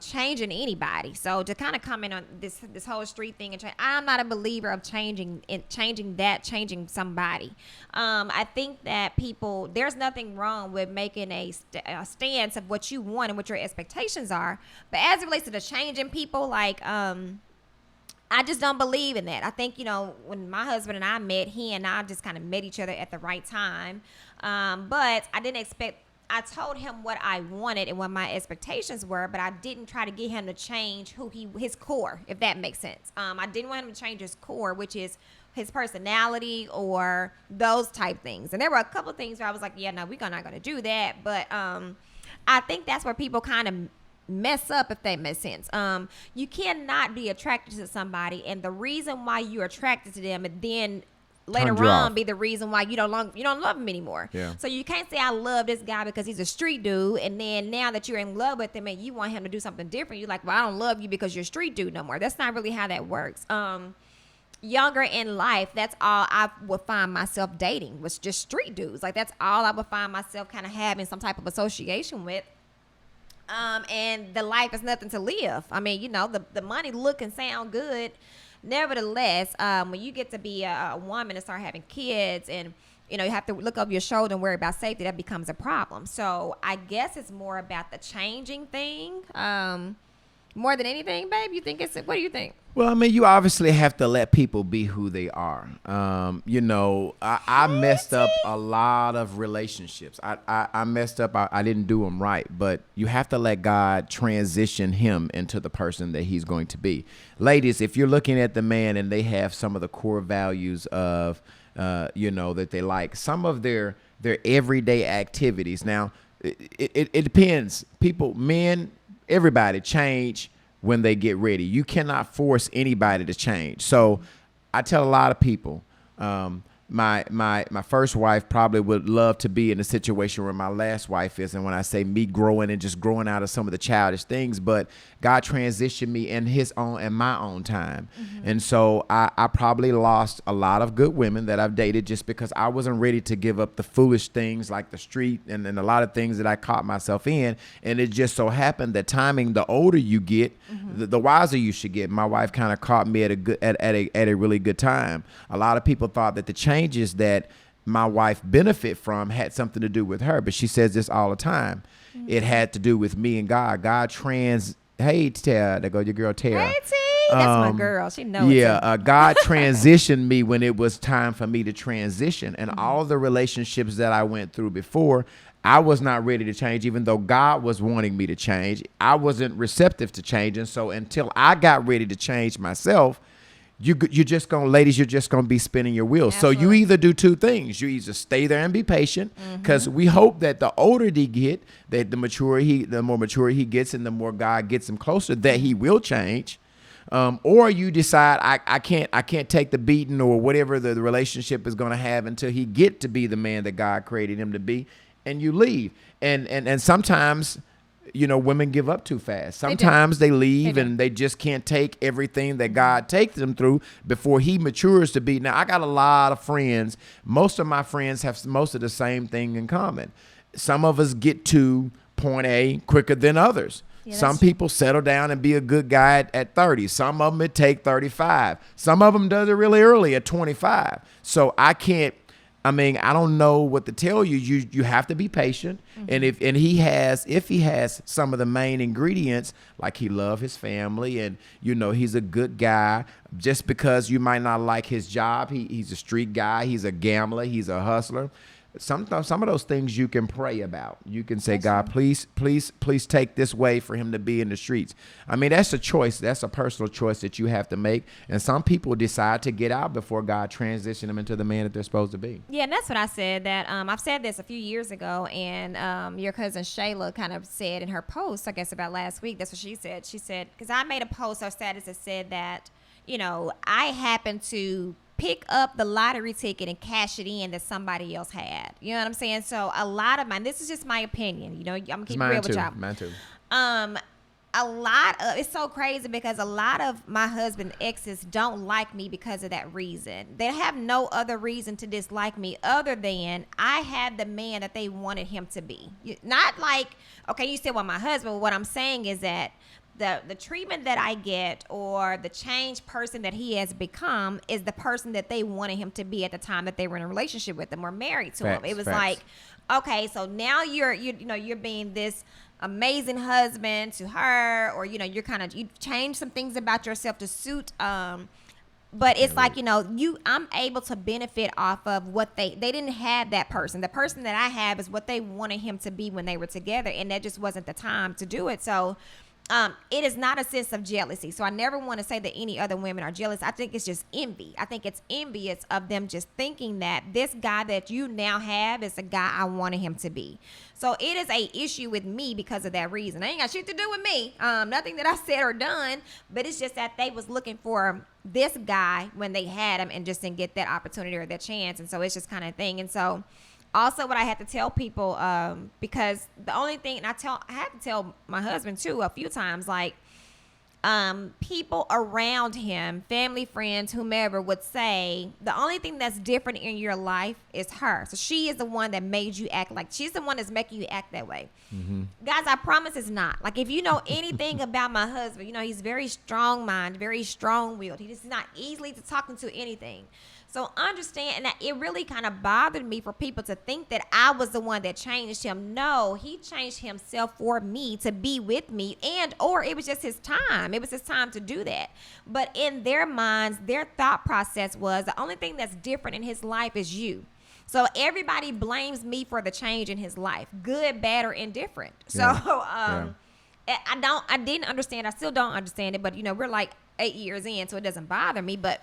Speaker 2: changing anybody. So to kind of comment on this whole street thing, I'm not a believer of changing somebody. I think that there's nothing wrong with making a stance of what you want and what your expectations are. But as it relates to the changing people, like I just don't believe in that. I think, when my husband and I met, he and I just kind of met each other at the right time. But I didn't expect, I told him what I wanted and what my expectations were, but I didn't try to get him to change his core, if that makes sense. I didn't want him to change his core, which is his personality or those type things. And there were a couple of things where I was like, yeah, no, we're not going to do that. But I think that's where people kind of mess up, if that makes sense. You cannot be attracted to somebody, and the reason why you're attracted to them, and then later on be the reason why you don't love him anymore.
Speaker 1: Yeah.
Speaker 2: So you can't say I love this guy because he's a street dude, and then now that you're in love with him and you want him to do something different, you're like, well, I don't love you because you're a street dude no more. That's not really how that works. Younger in life, that's all I would find myself dating was just street dudes. Like that's all I would find myself kind of having some type of association with. And the life is nothing to live. I mean, the money look and sound good. Nevertheless, when you get to be a woman and start having kids and, you have to look over your shoulder and worry about safety, that becomes a problem. So I guess it's more about the changing thing. More than anything, babe, what do you think?
Speaker 1: Well, I mean, you obviously have to let people be who they are. I messed up a lot of relationships. I messed up. I didn't do them right. But you have to let God transition him into the person that he's going to be. Ladies, if you're looking at the man and they have some of the core values of, that they like, some of their everyday activities. Now, it depends. Men, everybody change when they get ready. You cannot force anybody to change. So I tell a lot of people, my first wife probably would love to be in a situation where my last wife is. And when I say me growing and just growing out of some of the childish things, but God transitioned me in my own time. Mm-hmm. And so I probably lost a lot of good women that I've dated just because I wasn't ready to give up the foolish things like the street and a lot of things that I caught myself in. And it just so happened that timing, the older you get, mm-hmm. the wiser you should get. My wife kind of caught me at a really good time. A lot of people thought that the changes that my wife benefit from had something to do with her, but she says this all the time. Mm-hmm. It had to do with me and God. Hey, Tara, there go your girl Tara.
Speaker 2: Hey, T, that's my girl. She knows.
Speaker 1: Yeah, God transitioned me when it was time for me to transition, and mm-hmm. all the relationships that I went through before, I was not ready to change, even though God was wanting me to change. I wasn't receptive to change, and so until I got ready to change myself, you're just gonna be spinning your wheels. Absolutely. So you either do two things. You either stay there and be patient, because mm-hmm. we hope that the older they get, that the more mature he gets, and the more God gets him closer, that he will change. Or you decide I can't take the beating or whatever the relationship is going to have until he get to be the man that God created him to be, and you leave. And sometimes, women give up too fast. Sometimes they leave and they just can't take everything that God takes them through before he matures to be. Now, I got a lot of friends. Most of my friends have most of the same thing in common. Some of us get to point A quicker than others. Yeah, some people settle down and be a good guy at 30. Some of them it take 35. Some of them does it really early at 25. So I don't know what to tell you. You have to be patient. Mm-hmm. And if he has some of the main ingredients, like he love his family and he's a good guy, just because you might not like his job, he's a street guy, he's a gambler, he's a hustler. Some of those things you can pray about. You can say, God, please take this way for him to be in the streets. I mean, that's a choice. That's a personal choice that you have to make. And some people decide to get out before God transition them into the man that they're supposed to be.
Speaker 2: Yeah, and that's what I said. That I've said this a few years ago, and your cousin Shayla kind of said in her post, I guess about last week, that's what she said. She said, because I made a post or status that said that, I happened to pick up the lottery ticket and cash it in that somebody else had. You know what I'm saying? So a lot of this is just my opinion. I'm gonna keep it real with y'all.
Speaker 1: Mine too.
Speaker 2: It's so crazy because a lot of my husband's exes don't like me because of that reason. They have no other reason to dislike me other than I had the man that they wanted him to be. Not like, okay, you still want my husband. What I'm saying is that the treatment that I get or the changed person that he has become is the person that they wanted him to be at the time that they were in a relationship with him or married to him. It was like, okay, so now you're being this amazing husband to her, or you change some things about yourself to suit but it's like, I'm able to benefit off of what they didn't have that person. The person that I have is what they wanted him to be when they were together, and that just wasn't the time to do it. So it is not a sense of jealousy. So I never want to say that any other women are jealous. I think it's just envy. I think it's envious of them just thinking that this guy that you now have is a guy I wanted him to be. So it is a issue with me because of that reason. It ain't got shit to do with me. Nothing that I said or done, but it's just that they was looking for this guy when they had him and just didn't get that opportunity or that chance. And so it's just kind of thing. And so also what I had to tell people, because the only thing, and I had to tell my husband too a few times, like, people around him, family, friends, whomever, would say the only thing that's different in your life is her. So she is the one that made you act like, she's the one that's making you act that way. Mm-hmm. Guys, I promise it's not. Like, if you know anything about my husband, he's very strong-minded, very strong-willed. He's not easily talking to anything. So understand, and it really kind of bothered me for people to think that I was the one that changed him. No, he changed himself for me to be with me, or it was just his time. It was his time to do that. But in their minds, their thought process was the only thing that's different in his life is you. So everybody blames me for the change in his life, good, bad, or indifferent.
Speaker 1: Yeah.
Speaker 2: So I didn't understand. I still don't understand it. But we're like 8 years in, so it doesn't bother me. But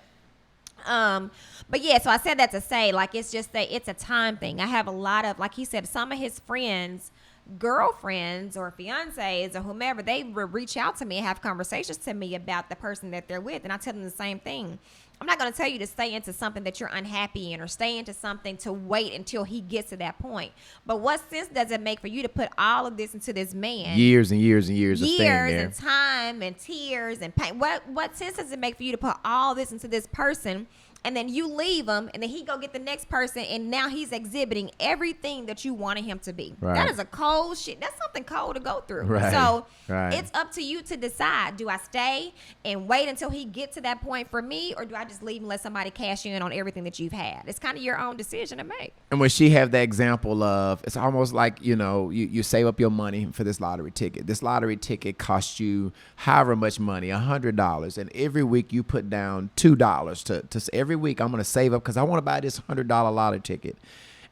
Speaker 2: yeah, so I said that to say, like, it's just that it's a time thing. I have a lot of, like he said, some of his friends, girlfriends or fiancés or whomever, they reach out to me and have conversations to me about the person that they're with. And I tell them the same thing. I'm not going to tell you to stay into something that you're unhappy in or stay into something to wait until he gets to that point. But what sense does it make for you to put all of this into this man?
Speaker 1: Years and years and years of staying there.
Speaker 2: Years and time and tears and pain. What sense does it make for you to put all this into this person, and then you leave him, and then he go get the next person, and now he's exhibiting everything that you wanted him to be? Right. That is a cold shit. That's something cold to go through.
Speaker 1: Right.
Speaker 2: So it's up to you to decide. Do I stay and wait until he gets to that point for me, or do I just leave and let somebody cash in on everything that you've had? It's kind of your own decision to make.
Speaker 1: And when she have the example of, it's almost like, you save up your money for this lottery ticket. This lottery ticket costs you however much money, $100. And every week you put down $2 to every week I'm going to save up because I want to buy this $100 lottery ticket.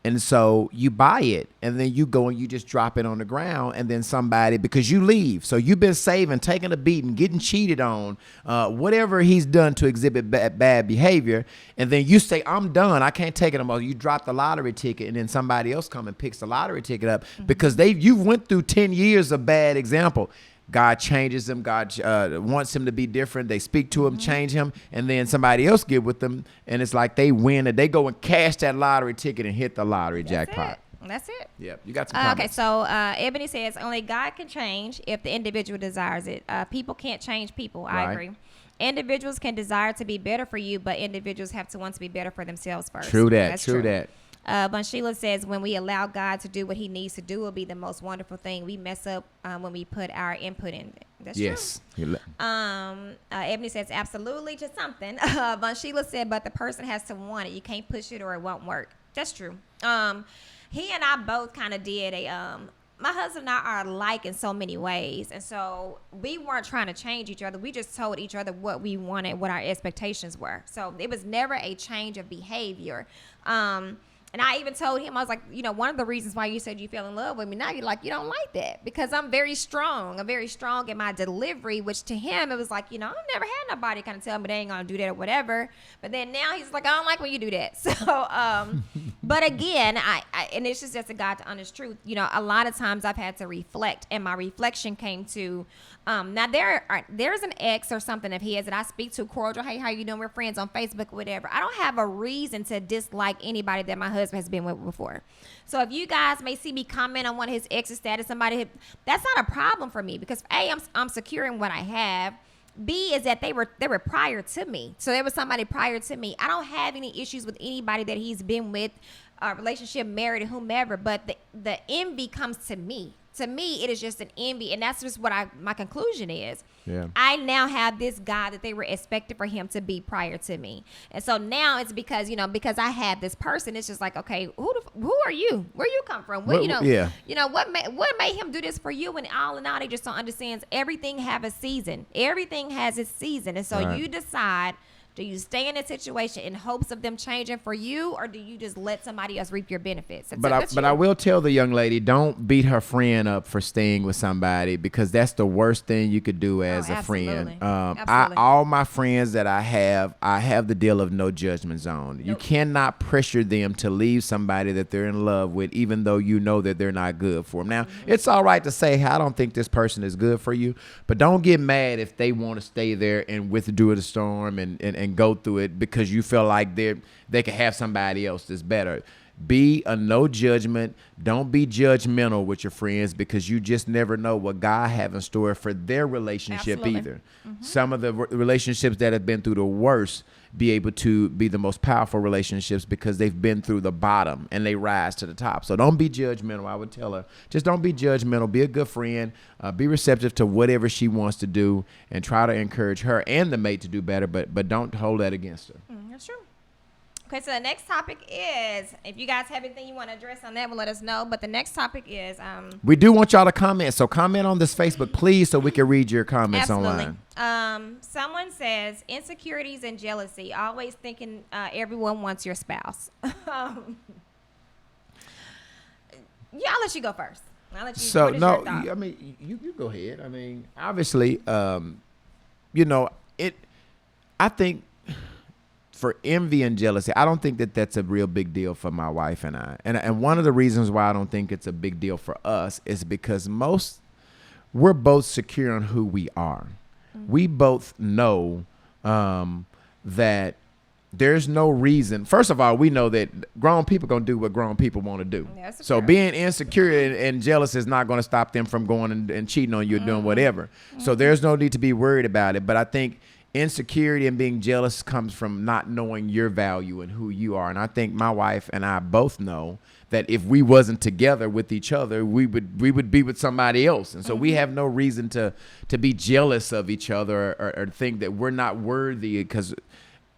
Speaker 1: And so you buy it, and then you go and you just drop it on the ground, and then somebody, because you leave, so you've been saving, taking a beating, getting cheated on, whatever he's done to exhibit bad behavior, and then you say, I'm done, I can't take it anymore. You drop the lottery ticket, and then somebody else come and picks the lottery ticket up because you went through 10 years of bad example. God changes them. God wants him to be different. They speak to him, change him, and then somebody else get with them, and it's like they win and they go and cash that lottery ticket and hit the lottery jackpot.
Speaker 2: That's it.
Speaker 1: Yeah, you got some comments.
Speaker 2: Okay, so Ebony says only God can change if the individual desires it. People can't change people. I
Speaker 1: Right.
Speaker 2: agree. Individuals can desire to be better for you, but individuals have to want to be better for themselves first.
Speaker 1: True that.
Speaker 2: That's
Speaker 1: True that.
Speaker 2: But Sheila says when we allow God to do what he needs to do, it'll be the most wonderful thing. We mess up when we put our input in. That's
Speaker 1: Yes.
Speaker 2: true. Ebony says absolutely to something. But Sheila said, but the person has to want it. You can't push it or it won't work. That's true. He and I both kind of did my husband and I are alike in so many ways. And so we weren't trying to change each other. We just told each other what we wanted, what our expectations were. So it was never a change of behavior. And I even told him, I was like, one of the reasons why you said you fell in love with me, now you're like, you don't like that. Because I'm very strong. I'm very strong in my delivery, which to him, it was like, I've never had nobody kind of tell me they ain't going to do that or whatever. But then now he's like, I don't like when you do that. So, but again, I and it's just a God to honest truth. A lot of times I've had to reflect, and my reflection came to, now there's an ex or something of his that I speak to cordial. Hey, how you doing? We're friends on Facebook, whatever. I don't have a reason to dislike anybody that my husband has been with before. So if you guys may see me comment on one of his ex's status, that's not a problem for me because A, I'm secure in what I have. B is that they were prior to me. So there was somebody prior to me. I don't have any issues with anybody that he's been with, relationship, married, whomever, but the envy comes to me. To me, it is just an envy, and that's just what my conclusion is.
Speaker 1: Yeah.
Speaker 2: I now have this guy that they were expected for him to be prior to me, and so now it's because because I have this person. It's just like, okay, who are you? Where you come from? What made him do this for you? And all in all, they just don't understand. Everything have a season. Everything has its season, and so
Speaker 1: Right.
Speaker 2: you decide. Do you stay in a situation in hopes of them changing for you, or do you just let somebody else reap your benefits?
Speaker 1: But I will tell the young lady, don't beat her friend up for staying with somebody because that's the worst thing you could do as a friend.
Speaker 2: Absolutely.
Speaker 1: All my friends that I have the deal of no judgment zone.
Speaker 2: Nope.
Speaker 1: You cannot pressure them to leave somebody that they're in love with, even though you know that they're not good for them. Now, it's all right to say, hey, I don't think this person is good for you, but don't get mad if they want to stay there and withdraw the storm and go through it because you feel like they can have somebody else that's better. Be a no judgment. Don't be judgmental with your friends because you just never know what God have in store for their relationship.
Speaker 2: Absolutely.
Speaker 1: Either. Some of the relationships that have been through the worst be able to be the most powerful relationships because they've been through the bottom and they rise to the top. So don't be judgmental. I would tell her, just don't be judgmental. Be a good friend. Be receptive to whatever she wants to do and try to encourage her and the mate to do better, but don't hold that against her.
Speaker 2: That's true. Okay, so the next topic is, if you guys have anything you want to address on that, well, let us know. But the next topic is...
Speaker 1: we do want y'all to comment. So comment on this Facebook, please, so we can read your comments
Speaker 2: absolutely.
Speaker 1: online.
Speaker 2: Someone says, insecurities and jealousy, always thinking everyone wants your spouse. I'll let you go first. I'll let you,
Speaker 1: So,
Speaker 2: what is
Speaker 1: no,
Speaker 2: your thought?
Speaker 1: I mean, you go ahead. I mean, obviously, I think... for envy and jealousy, I don't think that that's a real big deal for my wife and I. And one of the reasons why I don't think it's a big deal for us is because we're both secure on who we are. Mm-hmm. We both know that there's no reason. First of all, we know that grown people going to do what grown people want to do.
Speaker 2: That's
Speaker 1: so
Speaker 2: true.
Speaker 1: being insecure and jealous is not going to stop them from going and cheating on you or doing whatever. So there's no need to be worried about it. But I think insecurity and being jealous comes from not knowing your value and who you are. And I think my wife and I both know that if we wasn't together with each other, we would be with somebody else. And so we have no reason to be jealous of each other or think that we're not worthy. Because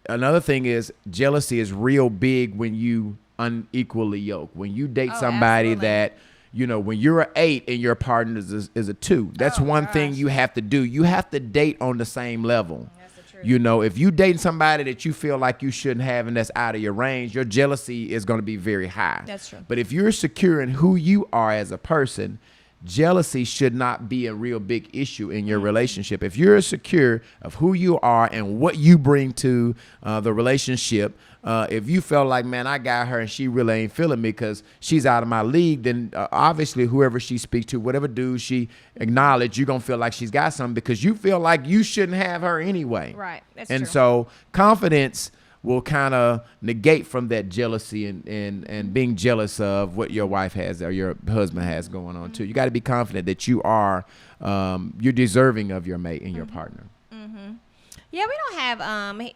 Speaker 1: another thing is jealousy is real big when you unequally yoked. When you date somebody
Speaker 2: absolutely.
Speaker 1: that, when you're an 8 and your partner is a 2, that's one thing you have to do. You have to date on the same level. If you dating somebody that you feel like you shouldn't have and that's out of your range, your jealousy is going to be very high.
Speaker 2: That's true.
Speaker 1: But if you're secure in who you are as a person, jealousy should not be a real big issue in your relationship. If you're secure of who you are and what you bring to the relationship, if you feel like, man, I got her and she really ain't feeling me because she's out of my league, then obviously whoever she speaks to, whatever dude she acknowledge, you're going to feel like she's got something because you feel like you shouldn't have her anyway.
Speaker 2: Right. That's
Speaker 1: and
Speaker 2: true.
Speaker 1: so confidence will kind of negate from that jealousy and being jealous of what your wife has or your husband has going on too. You got to be confident that you are, you're deserving of your mate and your partner.
Speaker 2: Yeah, we don't have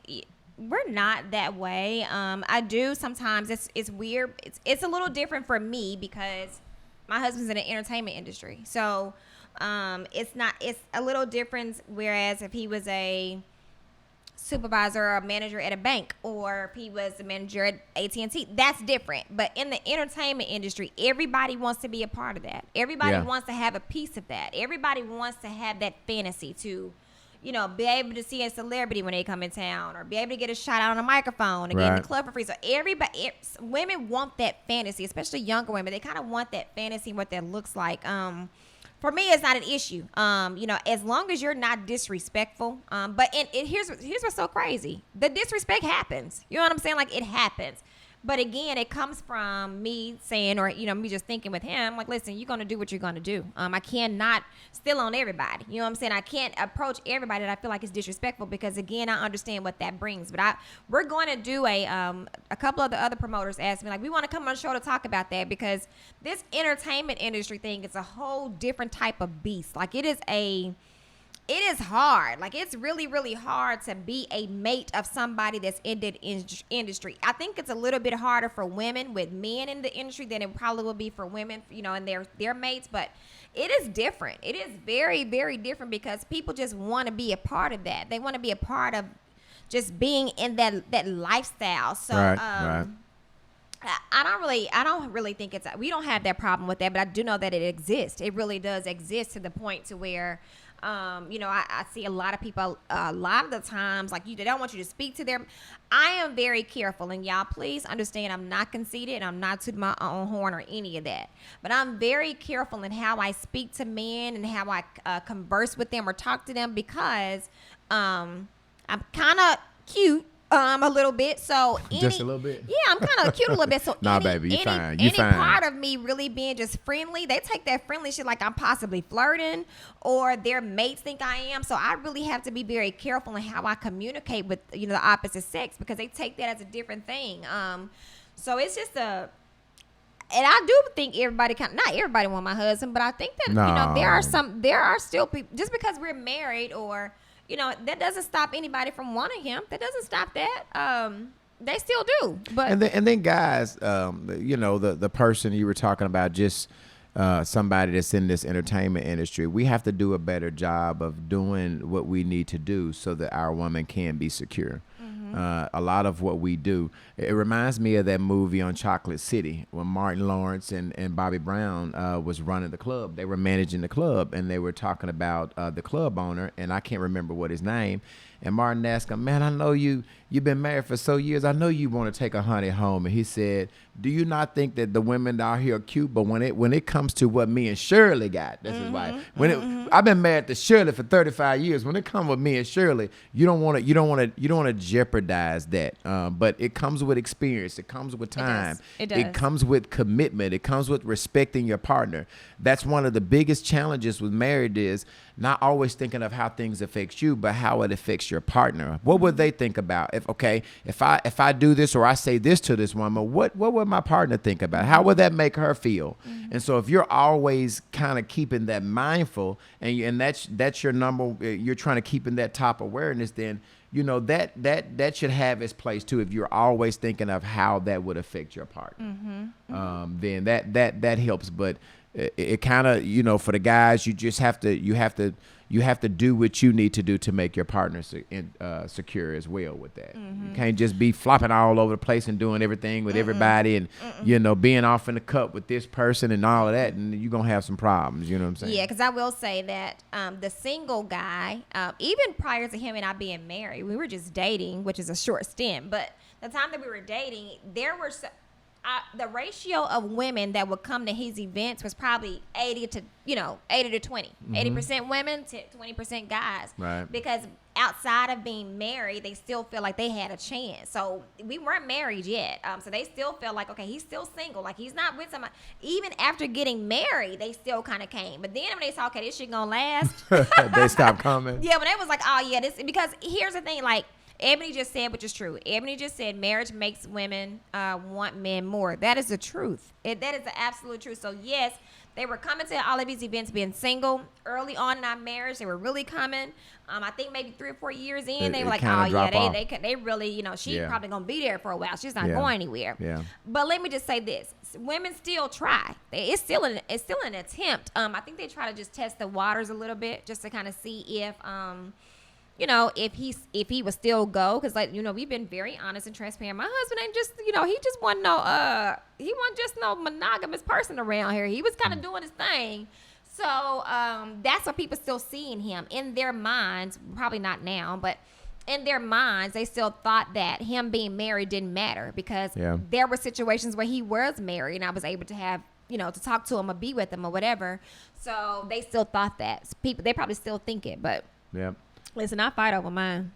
Speaker 2: we're not that way. I do sometimes. It's weird. It's a little different for me because my husband's in the entertainment industry, so it's a little different. Whereas if he was a supervisor or a manager at a bank, or if he was a manager at AT&T, that's different. But in the entertainment industry, everybody wants to be a part of that. Everybody wants to have a piece of that. Everybody wants to have that fantasy to, be able to see a celebrity when they come in town, or be able to get a shot out on a microphone and get in the club for free. So women want that fantasy, especially younger women. They kind of want that fantasy, what that looks like. For me, it's not an issue. As long as you're not disrespectful. But here's what's so crazy. The disrespect happens. You know what I'm saying? Like, it happens. But again, it comes from me saying, or, me just thinking with him, like, listen, you're going to do what you're going to do. I cannot steal on everybody. You know what I'm saying? I can't approach everybody that I feel like is disrespectful because, again, I understand what that brings. But we're going to do a couple of the other promoters asked me, like, we want to come on the show to talk about that because this entertainment industry thing is a whole different type of beast. Like, it is hard. Like, it's really, really hard to be a mate of somebody that's in the industry. I think it's a little bit harder for women with men in the industry than it probably will be for women, and their mates. But it is different. It is very, very different because people just want to be a part of that. They want to be a part of just being in that lifestyle. So,
Speaker 1: Right.
Speaker 2: I don't really think we don't have that problem with that, but I do know that it exists. It really does exist to the point to where, I see a lot of people, a lot of the times, like, they don't want you to speak to them. I am very careful, and y'all please understand I'm not conceited and I'm not tooting my own horn or any of that. But I'm very careful in how I speak to men and how I converse with them or talk to them because I'm kind of cute. A little bit. So
Speaker 1: Just a little bit?
Speaker 2: Yeah, I'm kind of cute a little bit. So
Speaker 1: Nah, baby, you fine. You fine.
Speaker 2: Any part of me really being just friendly, they take that friendly shit like I'm possibly flirting or their mates think I am. So I really have to be very careful in how I communicate with, the opposite sex because they take that as a different thing. So it's just and I do think everybody not everybody want my husband, but I think that, there are still people, just because we're married or, that doesn't stop anybody from wanting him. That doesn't stop that. They still do. But
Speaker 1: and then guys, the person you were talking about, just somebody that's in this entertainment industry, we have to do a better job of doing what we need to do so that our woman can be secure. A lot of what we do, it reminds me of that movie on Chocolate City when Martin Lawrence and Bobby Brown was running the club. They were managing the club, and they were talking about the club owner, and I can't remember what his name. And Martin asked him, man, I know you've been married for so years. I know you want to take a honey home. And he said, do you not think that the women out here are cute? But when it comes to what me and Shirley got, this is why. I've been married to Shirley for 35 years. When it comes with me and Shirley, you don't want to jeopardize that. But it comes with experience. It comes with time.
Speaker 2: It does.
Speaker 1: It comes with commitment. It comes with respecting your partner. That's one of the biggest challenges with marriage is not always thinking of how things affect you, but how it affects your partner. What would they think about if I do this or I say this to this woman? What would my partner think about? How would that make her feel? And so if you're always kind of keeping that mindful and that's your number, you're trying to keep in that top awareness, then that should have its place too. If you're always thinking of how that would affect your partner, then that helps. But it kind of, for the guys, you have to do what you need to do to make your partner secure as well with that. You can't just be flopping all over the place and doing everything with everybody and, being off in the cup with this person and all of that. And you're going to have some problems. You know what I'm saying? Yeah,
Speaker 2: because I will say that the single guy, even prior to him and I being married, we were just dating, which is a short stint. But the time that we were dating, there were the ratio of women that would come to his events was probably 80 to 20. 80% women, 20% guys.
Speaker 1: Right.
Speaker 2: Because outside of being married, they still feel like they had a chance. So we weren't married yet. So they still felt like, okay, he's still single. Like he's not with somebody. Even after getting married, they still kind of came. But then when they saw, okay, this shit gonna last.
Speaker 1: They stopped coming.
Speaker 2: Yeah, when they was like, oh yeah, this, because here's the thing, like Ebony just said, which is true. Ebony just said marriage makes women want men more. That is the truth. That is the absolute truth. So yes, they were coming to all of these events being single. Early on in our marriage, they were really coming. I think maybe 3 or 4 years in, they were like, oh yeah, they really, she probably gonna be there for a while. She's not going anywhere.
Speaker 1: Yeah.
Speaker 2: But let me just say this: women still try. It's still an attempt. I think they try to just test the waters a little bit, just to kind of see if if he would still go, because we've been very honest and transparent. My husband ain't just he just wasn't no monogamous person around here. He was kind of doing his thing. So that's what people still see in him. In their minds, probably not now, but in their minds, they still thought that him being married didn't matter, because there were situations where he was married and I was able to have to talk to him or be with him or whatever. So they still thought that. They probably still think it, but listen, I fight over mine.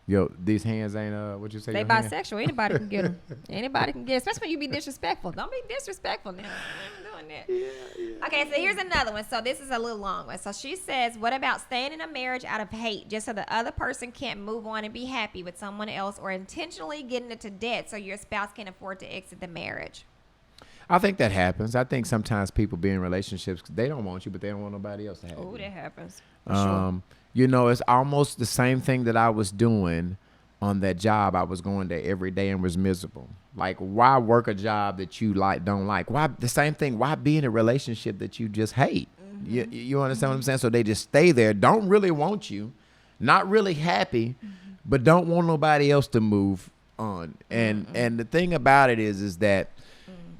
Speaker 1: Yo, these hands ain't what you say?
Speaker 2: They bisexual. Anybody can get them. Anybody can get them. Especially when you be disrespectful. Don't be disrespectful now. I'm doing that. Yeah. Okay, so here's another one. So this is a little long one. So she says, what about staying in a marriage out of hate, just so the other person can't move on and be happy with someone else, or intentionally getting into debt so your spouse can afford to exit the marriage?
Speaker 1: I think that happens. I think sometimes people be in relationships, they don't want you, but they don't want nobody else to have you.
Speaker 2: Oh, that happens. For sure.
Speaker 1: It's almost the same thing that I was doing on that job. I was going there every day and was miserable. Like, why work a job that you don't like? Why the same thing? Why be in a relationship that you just hate? Mm-hmm. You understand what I'm saying? So they just stay there, don't really want you, not really happy, but don't want nobody else to move on. And the thing about it is that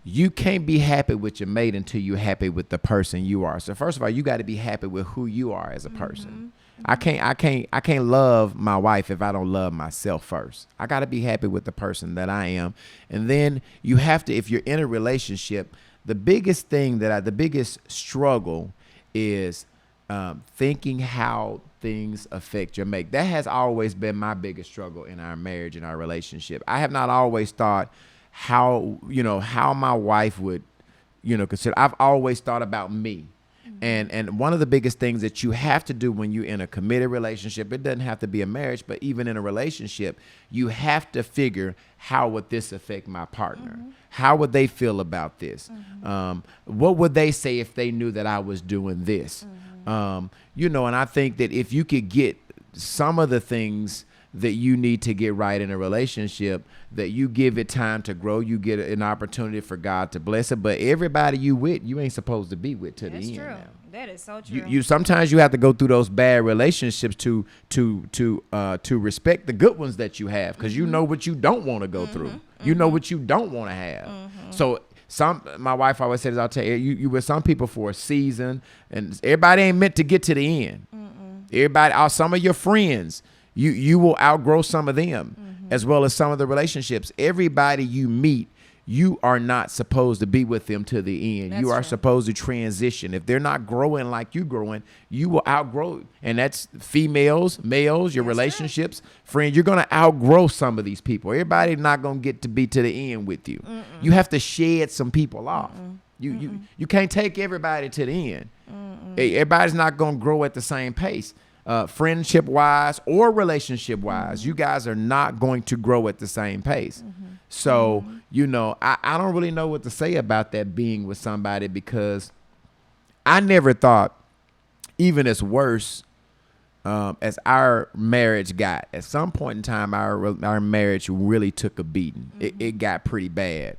Speaker 1: you can't be happy with your mate until you're happy with the person you are. So first of all, you got to be happy with who you are as a person. I can't love my wife if I don't love myself first. I got to be happy with the person that I am. And then you have to, if you're in a relationship, the biggest struggle is thinking how things affect your mate. That has always been my biggest struggle in our marriage and our relationship. I have not always thought how my wife would, consider. I've always thought about me. And one of the biggest things that you have to do when you're in a committed relationship, it doesn't have to be a marriage, but even in a relationship, you have to figure, how would this affect my partner? How would they feel about this? What would they say if they knew that I was doing this? And I think that if you could get some of the things that you need to get right in a relationship, that you give it time to grow, you get an opportunity for God to bless it. But everybody you ain't supposed to be with to the end. That's true. Now.
Speaker 2: That is so true.
Speaker 1: You sometimes you have to go through those bad relationships to respect the good ones that you have, because you know what you don't want to go through. You know what you don't want to have. So my wife always says, I'll tell you with some people for a season, and everybody ain't meant to get to the end. Everybody, some of your friends, you will outgrow some of them, as well as some of the relationships. Everybody you meet, you are not supposed to be with them to the end. You are supposed to transition. If they're not growing like you growing, you will outgrow. And that's females, males, your relationships, friends. You're going to outgrow some of these people. Everybody's not going to get to be to the end with you. You have to shed some people off. You can't take everybody to the end. Everybody's not going to grow at the same pace. Friendship wise or relationship wise, you guys are not going to grow at the same pace. So, I don't really know what to say about that, being with somebody, because I never thought, even as worse as our marriage got, at some point in time, our marriage really took a beating. It got pretty bad.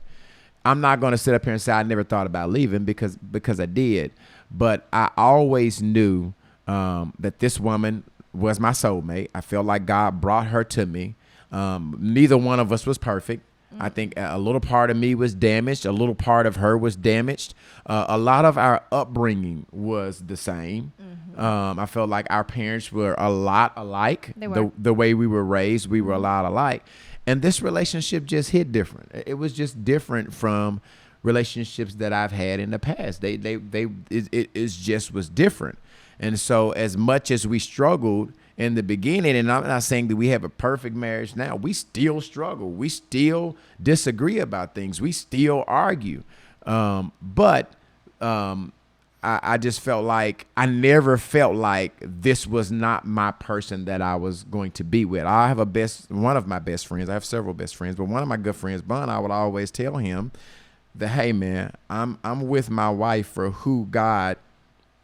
Speaker 1: I'm not going to sit up here and say I never thought about leaving, because I did. But I always knew that this woman was my soulmate. I felt like God brought her to me. Neither one of us was perfect. I think a little part of me was damaged. A little part of her was damaged. A lot of our upbringing was the same. I felt like our parents were a lot alike.
Speaker 2: They were.
Speaker 1: The way we were raised, we were a lot alike. And this relationship just hit different. It was just different from relationships that I've had in the past. It just was different. And so as much as we struggled in the beginning, and I'm not saying that we have a perfect marriage now, we still struggle. We still disagree about things. We still argue. But I just felt like I never felt like this was not my person that I was going to be with. I have one of my best friends. I have several best friends, but one of my good friends, Bun, I would always tell him that, hey man, I'm with my wife for who God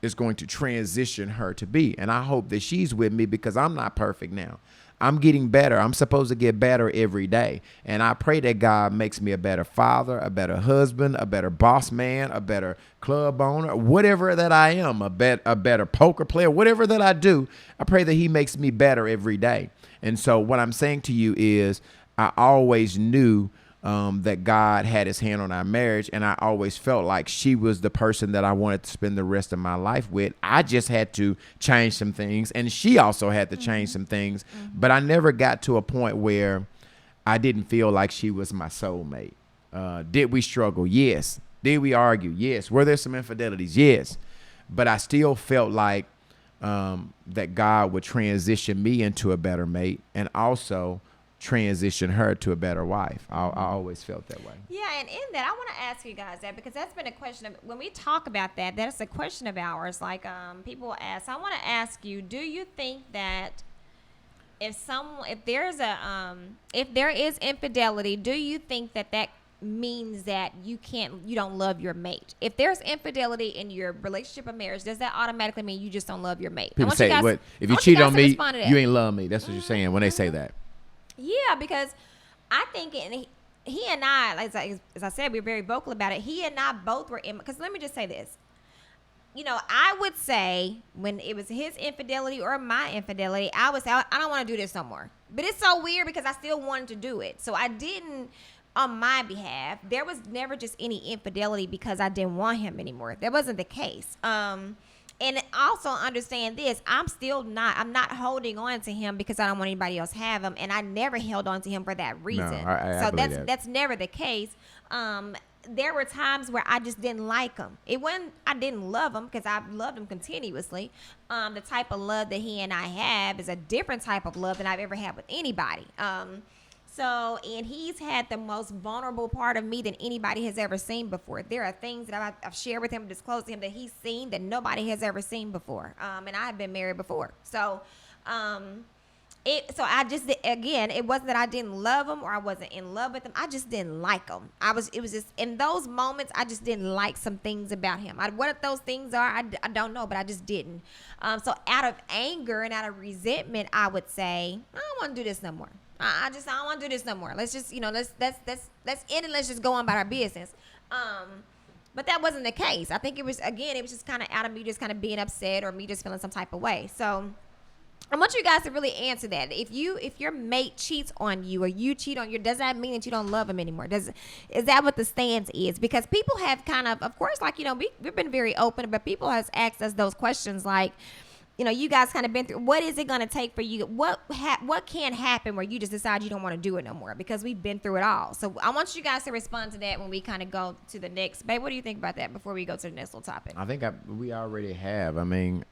Speaker 1: is going to transition her to be. And I hope that she's with me because I'm not perfect now. I'm getting better. I'm supposed to get better every day. And I pray that God makes me a better father, a better husband, a better boss man, a better club owner, whatever that I am, a better poker player, whatever that I do. I pray that he makes me better every day. And so what I'm saying to you is I always knew that God had his hand on our marriage, and I always felt like she was the person that I wanted to spend the rest of my life with. I just had to change some things, and she also had to change some things, but I never got to a point where I didn't feel like she was my soulmate. Did we struggle? Yes. Did we argue? Yes. Were there some infidelities? Yes. But I still felt like that God would transition me into a better mate, and also transition her to a better wife. I always felt that way.
Speaker 2: Yeah, and in that, I want to ask you guys that because that's been a question of when we talk about that. That's a question of ours. Like people ask. I want to ask you: do you think that if there is infidelity, do you think that means that you don't love your mate? If there's infidelity in your relationship or marriage, does that automatically mean you just don't love your mate?
Speaker 1: People say, if you cheat on me, you ain't love me. That's what you're saying when they say that.
Speaker 2: Yeah, because I think he and I, as I said, we were very vocal about it. He and I both were in, because let me just say this. I would say when it was his infidelity or my infidelity, I would say, I don't want to do this no more. But it's so weird because I still wanted to do it. So I didn't, on my behalf, there was never just any infidelity because I didn't want him anymore. That wasn't the case. And also understand this, I'm not holding on to him because I don't want anybody else to have him. And I never held on to him for that reason.
Speaker 1: No, I
Speaker 2: that's never the case. There were times where I just didn't like him. It wasn't, I didn't love him because I've loved him continuously. The type of love that he and I have is a different type of love than I've ever had with anybody. And he's had the most vulnerable part of me than anybody has ever seen before. There are things that I've shared with him, disclosed to him that he's seen that nobody has ever seen before. And I have been married before. So I just, again, it wasn't that I didn't love him or I wasn't in love with him. I just didn't like him. It was just in those moments, I just didn't like some things about him. What those things are, I don't know, but I just didn't. So out of anger and out of resentment, I would say, I don't want to do this no more. I don't want to do this no more. Let's just, let's end it. Let's just go on about our business. But that wasn't the case. I think it was just kind of out of me just kind of being upset or me just feeling some type of way. So I want you guys to really answer that. If your mate cheats on you or you cheat on you, does that mean that you don't love him anymore? Is that what the stance is? Because people have kind of course, like, we've been very open, but people has asked us those questions like, you guys kind of been through, what is it going to take for you? What can happen where you just decide you don't want to do it no more? Because we've been through it all. So I want you guys to respond to that when we kind of go to the next. Babe, what do you think about that before we go to the next little topic?
Speaker 1: I think we already have. I mean,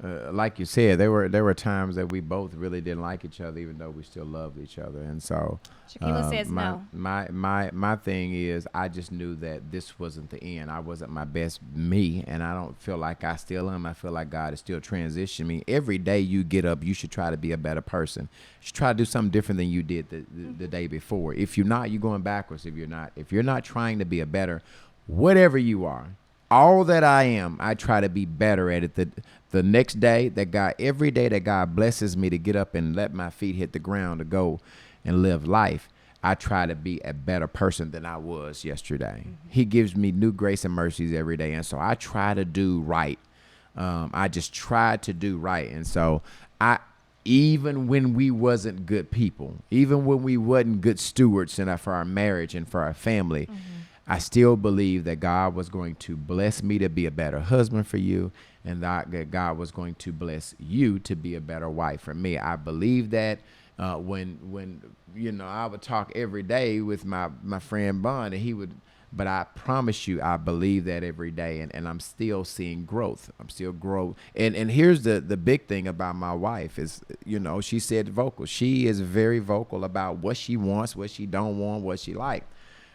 Speaker 1: like you said, there were times that we both really didn't like each other, even though we still loved each other. And so
Speaker 2: Shaquila says no.
Speaker 1: My thing is, I just knew that this wasn't the end. I wasn't my best me, and I don't feel like I still am. I feel like God is still transitioning me. Every day you get up, you should try to be a better person. You should try to do something different than you did the day before. If you're not, you're going backwards. If you're not trying to be a better, whatever you are, all that I am, I try to be better at it. The next day every day that God blesses me to get up and let my feet hit the ground to go and live life, I try to be a better person than I was yesterday. Mm-hmm. He gives me new grace and mercies every day. And so I try to do right. I just try to do right. And so even when we wasn't good people, even when we wasn't good stewards for our marriage and for our family, I still believe that God was going to bless me to be a better husband for you, and that God was going to bless you to be a better wife for me. I believe that when I would talk every day with my friend Bond, and he would. But I promise you, I believe that every day, and I'm still seeing growth. I'm still growing. And here's the big thing about my wife is, she said vocal. She is very vocal about what she wants, what she don't want, what she like.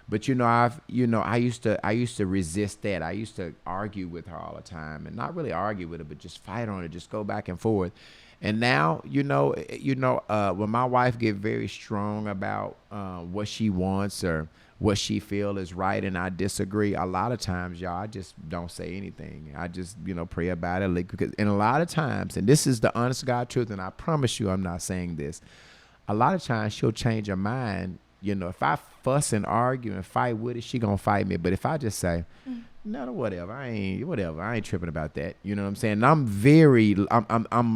Speaker 1: But I used to resist that. I used to argue with her all the time, and not really argue with her, but just fight on it, just go back and forth. And now, when my wife get very strong about what she wants or what she feel is right, and I disagree, a lot of times, y'all, I just don't say anything. I just, pray about it. And a lot of times, and this is the honest God truth, and I promise you I'm not saying this, a lot of times she'll change her mind. If I fuss and argue and fight with it, she gonna fight me. But if I just say, no, whatever, I ain't tripping about that. You know what I'm saying? And I'm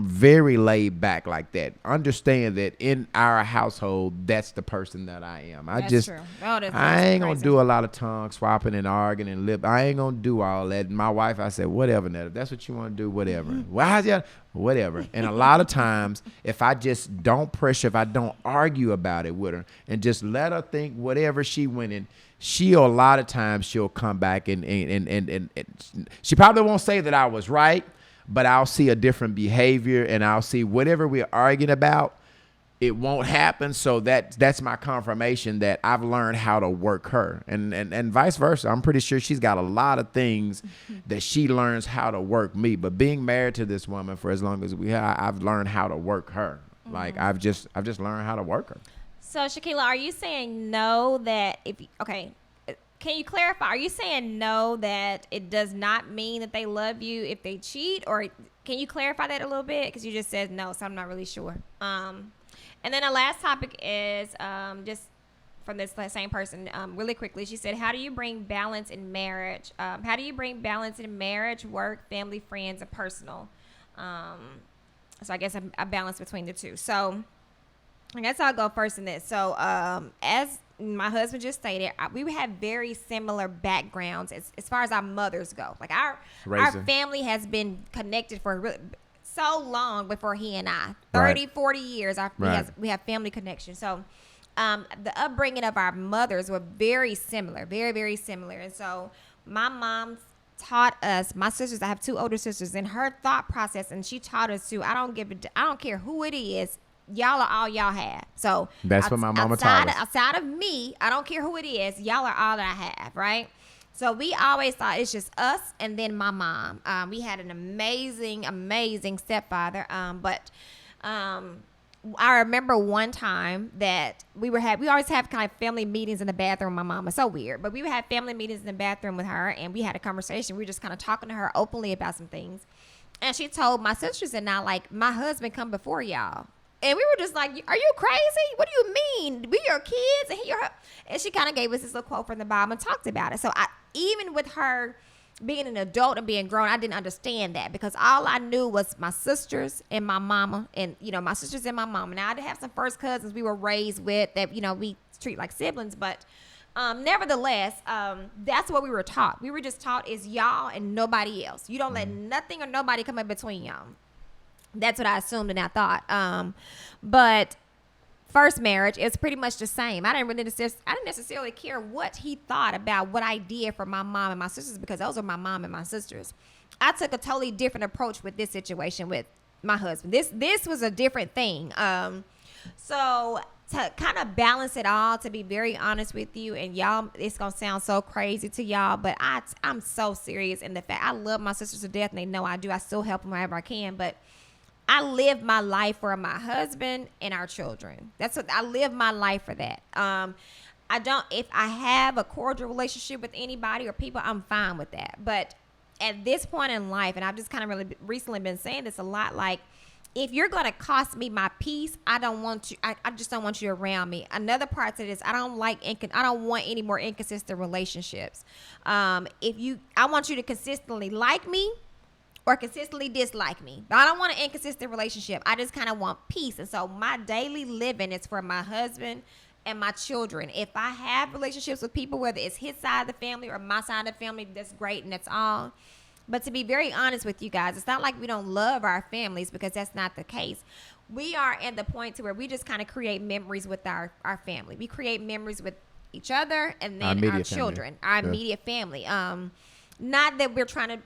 Speaker 1: very laid back like that. Understand that in our household, that's the person that I am.
Speaker 2: That's true.
Speaker 1: I ain't gonna do a lot of tongue swapping and arguing and lip. I ain't gonna do all that. And my wife, I said, whatever, Netta, if that's what you want to do, whatever. Why is that? Whatever. And a lot of times, if I just don't pressure, if I don't argue about it with her and just let her think whatever she went in, a lot of times she'll come back and she probably won't say that I was right, but I'll see a different behavior, and I'll see whatever we're arguing about, it won't happen. So that's my confirmation that I've learned how to work her, and vice versa. I'm pretty sure she's got a lot of things that she learns how to work me. But being married to this woman for as long as I've learned how to work her. Like I've just learned how to work her.
Speaker 2: So, Shaquila, are you saying no that can you clarify? Are you saying no that it does not mean that they love you if they cheat? Or can you clarify that a little bit? Because you just said no, so I'm not really sure. And then the last topic is just from this same person, really quickly. She said, how do you bring balance in marriage? How do you bring balance in marriage, work, family, friends, and personal? So I guess a balance between the two. So I guess I'll go first in this. So as my husband just stated, we have very similar backgrounds as far as our mothers go. Like our family has been connected for so long before he and I. 30, 40 years we have family connection. So the upbringing of our mothers were very similar, very, very similar. And so my mom taught us, my sisters, I have two older sisters, and her thought process, and she taught us too, I don't care who it is, y'all are all y'all have. So
Speaker 1: that's what my mama taught us.
Speaker 2: Outside of me, I don't care who it is, y'all are all that I have, right? So we always thought it's just us and then my mom. We had an amazing stepfather. But I remember one time that we always have kind of family meetings in the bathroom with my mama. So weird. But we would have family meetings in the bathroom with her, and we had a conversation. We were just kind of talking to her openly about some things. And she told my sisters and I, like, my husband come before y'all. And we were just like, are you crazy? What do you mean? We your kids? And she kind of gave us this little quote from the Bible and talked about it. So even with her being an adult and being grown, I didn't understand that, because all I knew was my sisters and my mama, and, my sisters and my mama. Now, I did have some first cousins we were raised with that, we treat like siblings, but nevertheless, that's what we were taught. We were just taught is y'all and nobody else. You don't let nothing or nobody come in between y'all. That's what I assumed and I thought. But first marriage, it's pretty much the same. I didn't necessarily care what he thought about what I did for my mom and my sisters, because those are my mom and my sisters. I took a totally different approach with this situation with my husband. This was a different thing. So to kind of balance it all, to be very honest with you, and y'all, it's gonna sound so crazy to y'all, but I'm so serious in the fact I love my sisters to death, and they know I do. I still help them however I can, but I live my life for my husband and our children. That's what I live my life for. That. If I have a cordial relationship with anybody or people, I'm fine with that. But at this point in life, and I've just kind of really recently been saying this a lot, like, if you're going to cost me my peace, I don't want you. I just don't want you around me. Another part to this, I don't want any more inconsistent relationships. I want you to consistently like me, or consistently dislike me. But I don't want an inconsistent relationship. I just kind of want peace. And so my daily living is for my husband and my children. If I have relationships with people, whether it's his side of the family or my side of the family, that's great and that's all. But to be very honest with you guys, it's not like we don't love our families, because that's not the case. We are at the point to where we just kind of create memories with our family. We create memories with each other and then our children, our immediate family. Not that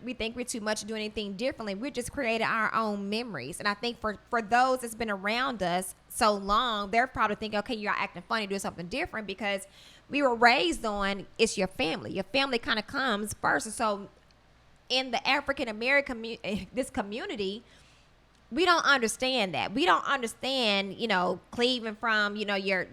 Speaker 2: we think we're too much to do anything differently. We're just creating our own memories. And I think for those that's been around us so long, they're probably thinking, okay, you're acting funny, doing something different, because we were raised on it's your family. Your family kind of comes first. And so in the African American this community, we don't understand that. We don't understand, cleaving from, your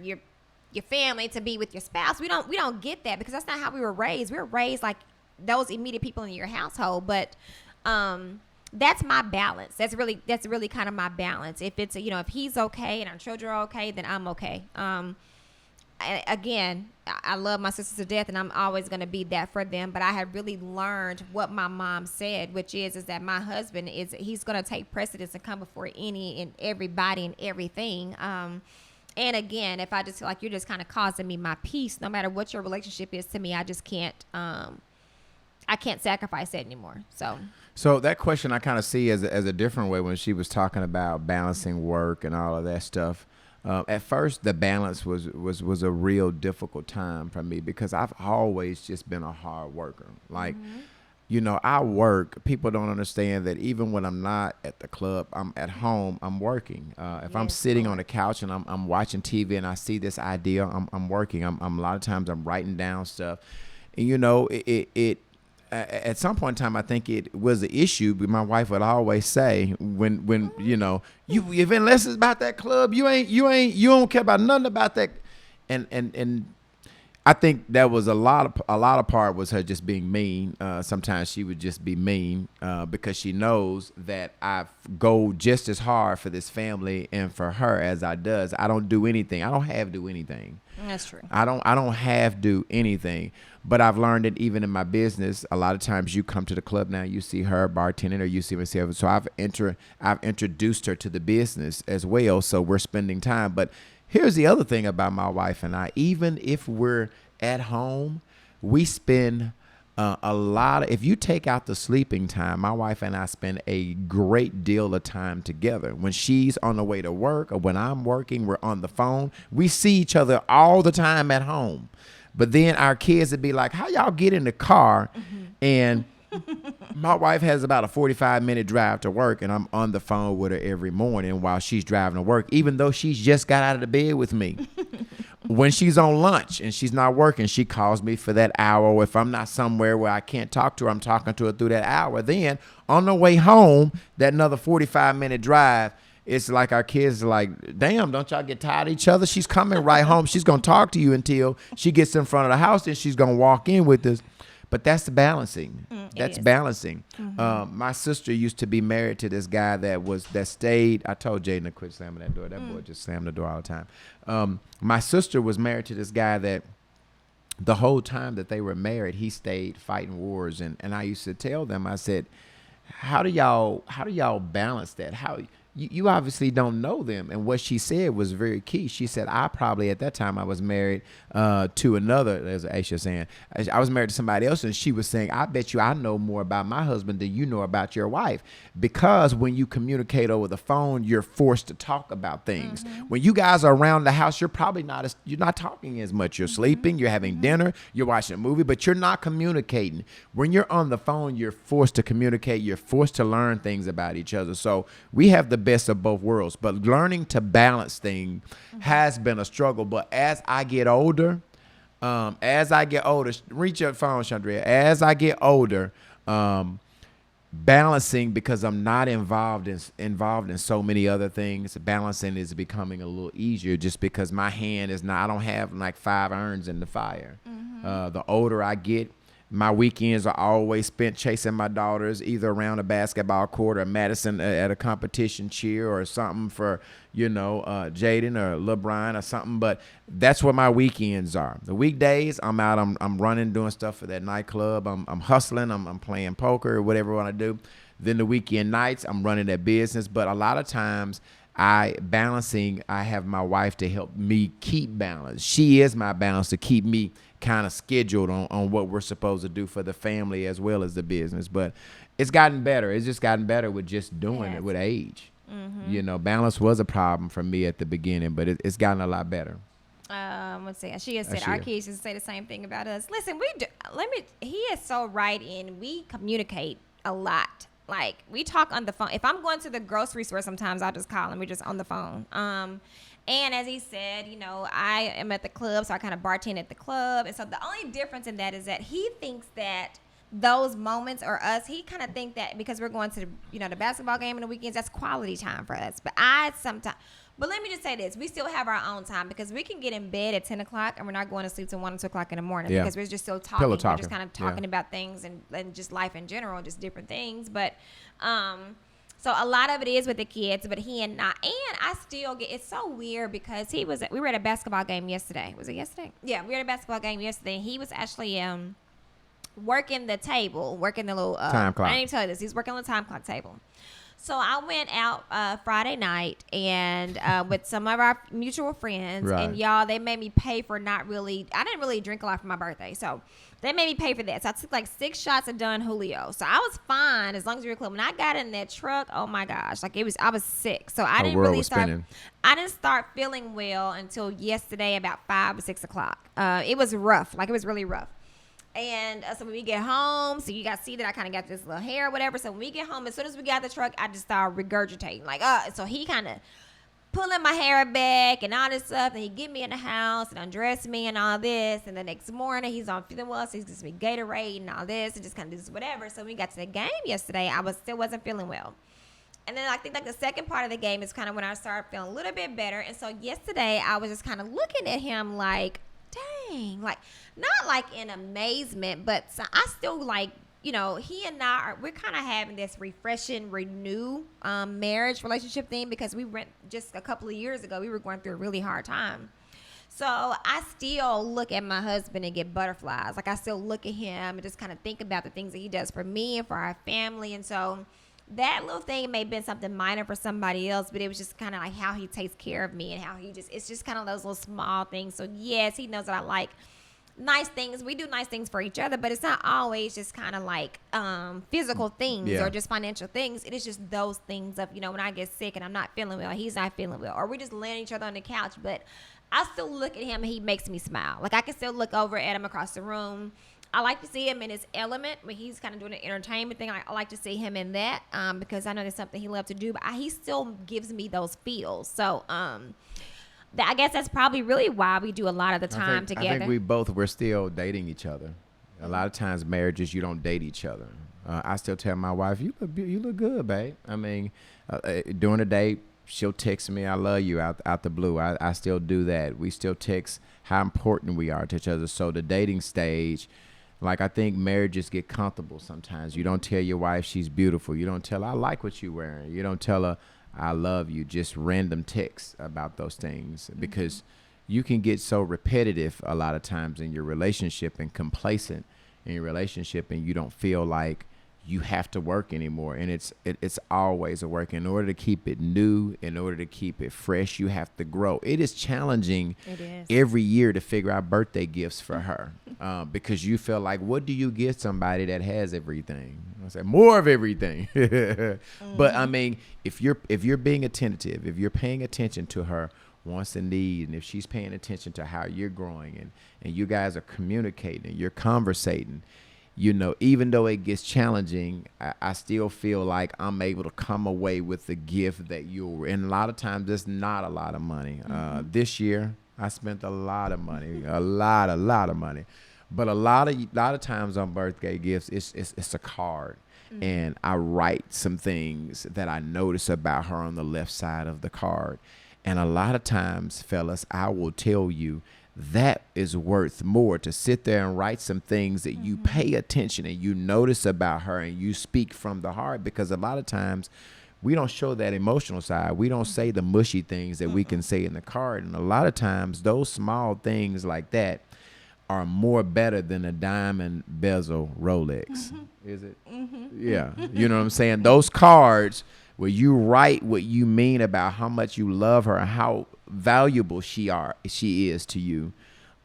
Speaker 2: family to be with your spouse. We don't get that, because that's not how we were raised. We were raised like those immediate people in your household. But that's my balance. That's really kind of my balance. If it's if he's okay and our children are okay, then I'm okay. Again, I love my sisters to death, and I'm always going to be that for them. But I have really learned what my mom said, which is that my husband he's going to take precedence and come before any and everybody and everything. And again, if I just feel like you're just kind of causing me my peace, no matter what your relationship is to me, I just can't. I can't sacrifice it anymore. So
Speaker 1: that question I kind of see as a different way when she was talking about balancing work and all of that stuff. At first, the balance was a real difficult time for me, because I've always just been a hard worker. Like, I work. People don't understand that even when I'm not at the club, I'm at home, I'm working. If I'm sitting on the couch and I'm watching TV and I see this idea, I'm working. I'm a lot of times I'm writing down stuff. And, at some point in time, I think it was an issue, but my wife would always say, when you unless it's about that club, you don't care about nothing about that. And I think that was a lot of part was her just being mean. Sometimes she would just be mean because she knows that I go just as hard for this family and for her as I does. I don't do anything. I don't have to do anything.
Speaker 2: That's true.
Speaker 1: I don't have to do anything. But I've learned that even in my business, a lot of times you come to the club now, you see her bartending or you see myself. So I've introduced her to the business as well. So we're spending time. But here's the other thing about my wife and I. Even if we're at home, we spend a lot of, if you take out the sleeping time, my wife and I spend a great deal of time together. When she's on the way to work or when I'm working, we're on the phone. We see each other all the time at home. But then our kids would be like, how y'all get in the car? And my wife has about a 45-minute drive to work, and I'm on the phone with her every morning while she's driving to work, even though she's just got out of the bed with me. When she's on lunch and she's not working, she calls me for that hour. Or if I'm not somewhere where I can't talk to her, I'm talking to her through that hour. Then on the way home, that another 45-minute drive, it's like our kids are like, damn, don't y'all get tired of each other? She's coming right home. She's going to talk to you until she gets in front of the house, and she's going to walk in with us. But that's the balancing. That's balancing. My sister used to be married to this guy that stayed. I told Jaden to quit slamming that door. That boy just slammed the door all the time. My sister was married to this guy that the whole time that they were married, he stayed fighting wars. And I used to tell them, I said, how do y'all balance that? You obviously don't know them. And what she said was very key. She said, I probably, at that time, I was married to another, as Aisha saying, I was married to somebody else, and she was saying, I bet you I know more about my husband than you know about your wife. Because when you communicate over the phone, you're forced to talk about things. When you guys are around the house, you're not talking as much. You're sleeping, you're having dinner, you're watching a movie, but you're not communicating. When you're on the phone, you're forced to communicate. You're forced to learn things about each other. So we have the best of both worlds, but learning to balance things has been a struggle. But as I get older, reach your phone, Chandria. As I get older, balancing, because I'm not involved in so many other things, balancing is becoming a little easier, just because my hand is not, I don't have like 5 irons in the fire. The older I get, my weekends are always spent chasing my daughters, either around a basketball court or Madison at a competition cheer or something for, Jaden or LeBron or something. But that's what my weekends are. The weekdays, I'm out, I'm running, doing stuff for that nightclub. I'm hustling, I'm playing poker or whatever I want to do. Then the weekend nights, I'm running that business. But a lot of times I have my wife to help me keep balance. She is my balance to keep me kind of scheduled on what we're supposed to do for the family as well as the business. But it's gotten better. It's just gotten better with just doing it with age. You know, balance was a problem for me at the beginning, but it's gotten a lot better.
Speaker 2: Let's see. She has said our kids just say the same thing about us. Listen, he is so right in. We communicate a lot. Like, we talk on the phone. If I'm going to the grocery store, sometimes I'll just call him. We're just on the phone. And as he said, you know, I am at the club, so I kind of bartend at the club. And so the only difference in that is that he thinks that those moments are us. He kind of think that because we're going to the basketball game on the weekends, that's quality time for us. But let me just say this. We still have our own time because we can get in bed at 10 o'clock and we're not going to sleep till 1 or 2 o'clock in the morning because we're just still talking. We're just kind of talking about things and just life in general, just different things. But so a lot of it is with the kids, but I still get, it's so weird because we were at a basketball game yesterday. Was it yesterday? Yeah, we were at a basketball game yesterday. He was actually working the little
Speaker 1: time clock.
Speaker 2: I didn't even tell you this. He's working on the time clock table. So I went out Friday night and with some of our mutual friends, and y'all, they made me pay for I didn't really drink a lot for my birthday, so they made me pay for that. So I took like 6 shots of Don Julio. So I was fine as long as we were clear. When I got in that truck, oh my gosh, like I was sick. So I didn't start feeling well until yesterday about 5 or 6 o'clock. It was rough, like it was really rough. And so when we get home, so you guys see that I kind of got this little hair or whatever. So when we get home, as soon as we got the truck, I just started regurgitating. Like, so he kind of pulling my hair back and all this stuff. And he get me in the house and undress me and all this. And the next morning, he's on feeling well. So he gives me Gatorade and all this and just kind of does whatever. So when we got to the game yesterday, I still wasn't feeling well. And then I think like the second part of the game is kind of when I started feeling a little bit better. And so yesterday, I was just kind of looking at him like, dang, like not like in amazement, but I still like, you know, he and we're kind of having this refreshing, renew marriage relationship thing because we went just a couple of years ago. We were going through a really hard time. So I still look at my husband and get butterflies. Like I still look at him and just kind of think about the things that he does for me and for our family. And so that little thing may have been something minor for somebody else, but it was just kind of like how he takes care of me and how it's just kind of those little small things. So yes, he knows that I like nice things. We do nice things for each other, but it's not always just kind of like physical things or just financial things. It is just those things of, you know, when I get sick and I'm not feeling well, he's not feeling well, or we just laying each other on the couch, but I still look at him and he makes me smile. Like I can still look over at him across the room. I like to see him in his element when he's kind of doing an entertainment thing. I like to see him in that because I know that's something he loves to do. But he still gives me those feels. So I guess that's probably really why we do a lot of the time together.
Speaker 1: I think we're still dating each other. A lot of times marriages, you don't date each other. I still tell my wife, you look good, babe. I mean, during the day, she'll text me, I love you, out the blue. I still do that. We still text how important we are to each other. So the dating stage, like I think marriages get comfortable sometimes. You don't tell your wife she's beautiful. You don't tell her I like what you're wearing. You don't tell her I love you. Just random texts about those things because you can get so repetitive a lot of times in your relationship and complacent in your relationship, and you don't feel like you have to work anymore. And it's always a work. In order to keep it new, in order to keep it fresh, you have to grow. It is challenging every year to figure out birthday gifts for her because you feel like, what do you give somebody that has everything? I say more of everything. But I mean, if you're being attentive, if you're paying attention to her wants and needs, and if she's paying attention to how you're growing and you guys are communicating, you're conversating, you know, even though it gets challenging, I still feel like I'm able to come away with the gift that and a lot of times it's not a lot of money. This year I spent a lot of money, a lot of money, but a lot of times on birthday gifts, it's a card. And I write some things that I notice about her on the left side of the card. And a lot of times, fellas, I will tell you that is worth more to sit there and write some things that you pay attention and you notice about her and you speak from the heart, because a lot of times we don't show that emotional side. We don't say the mushy things that we can say in the card. And a lot of times those small things like that are more better than a diamond bezel Rolex. Is it? Yeah. You know what I'm saying? Those cards where you write what you mean about how much you love her and how valuable she is to you.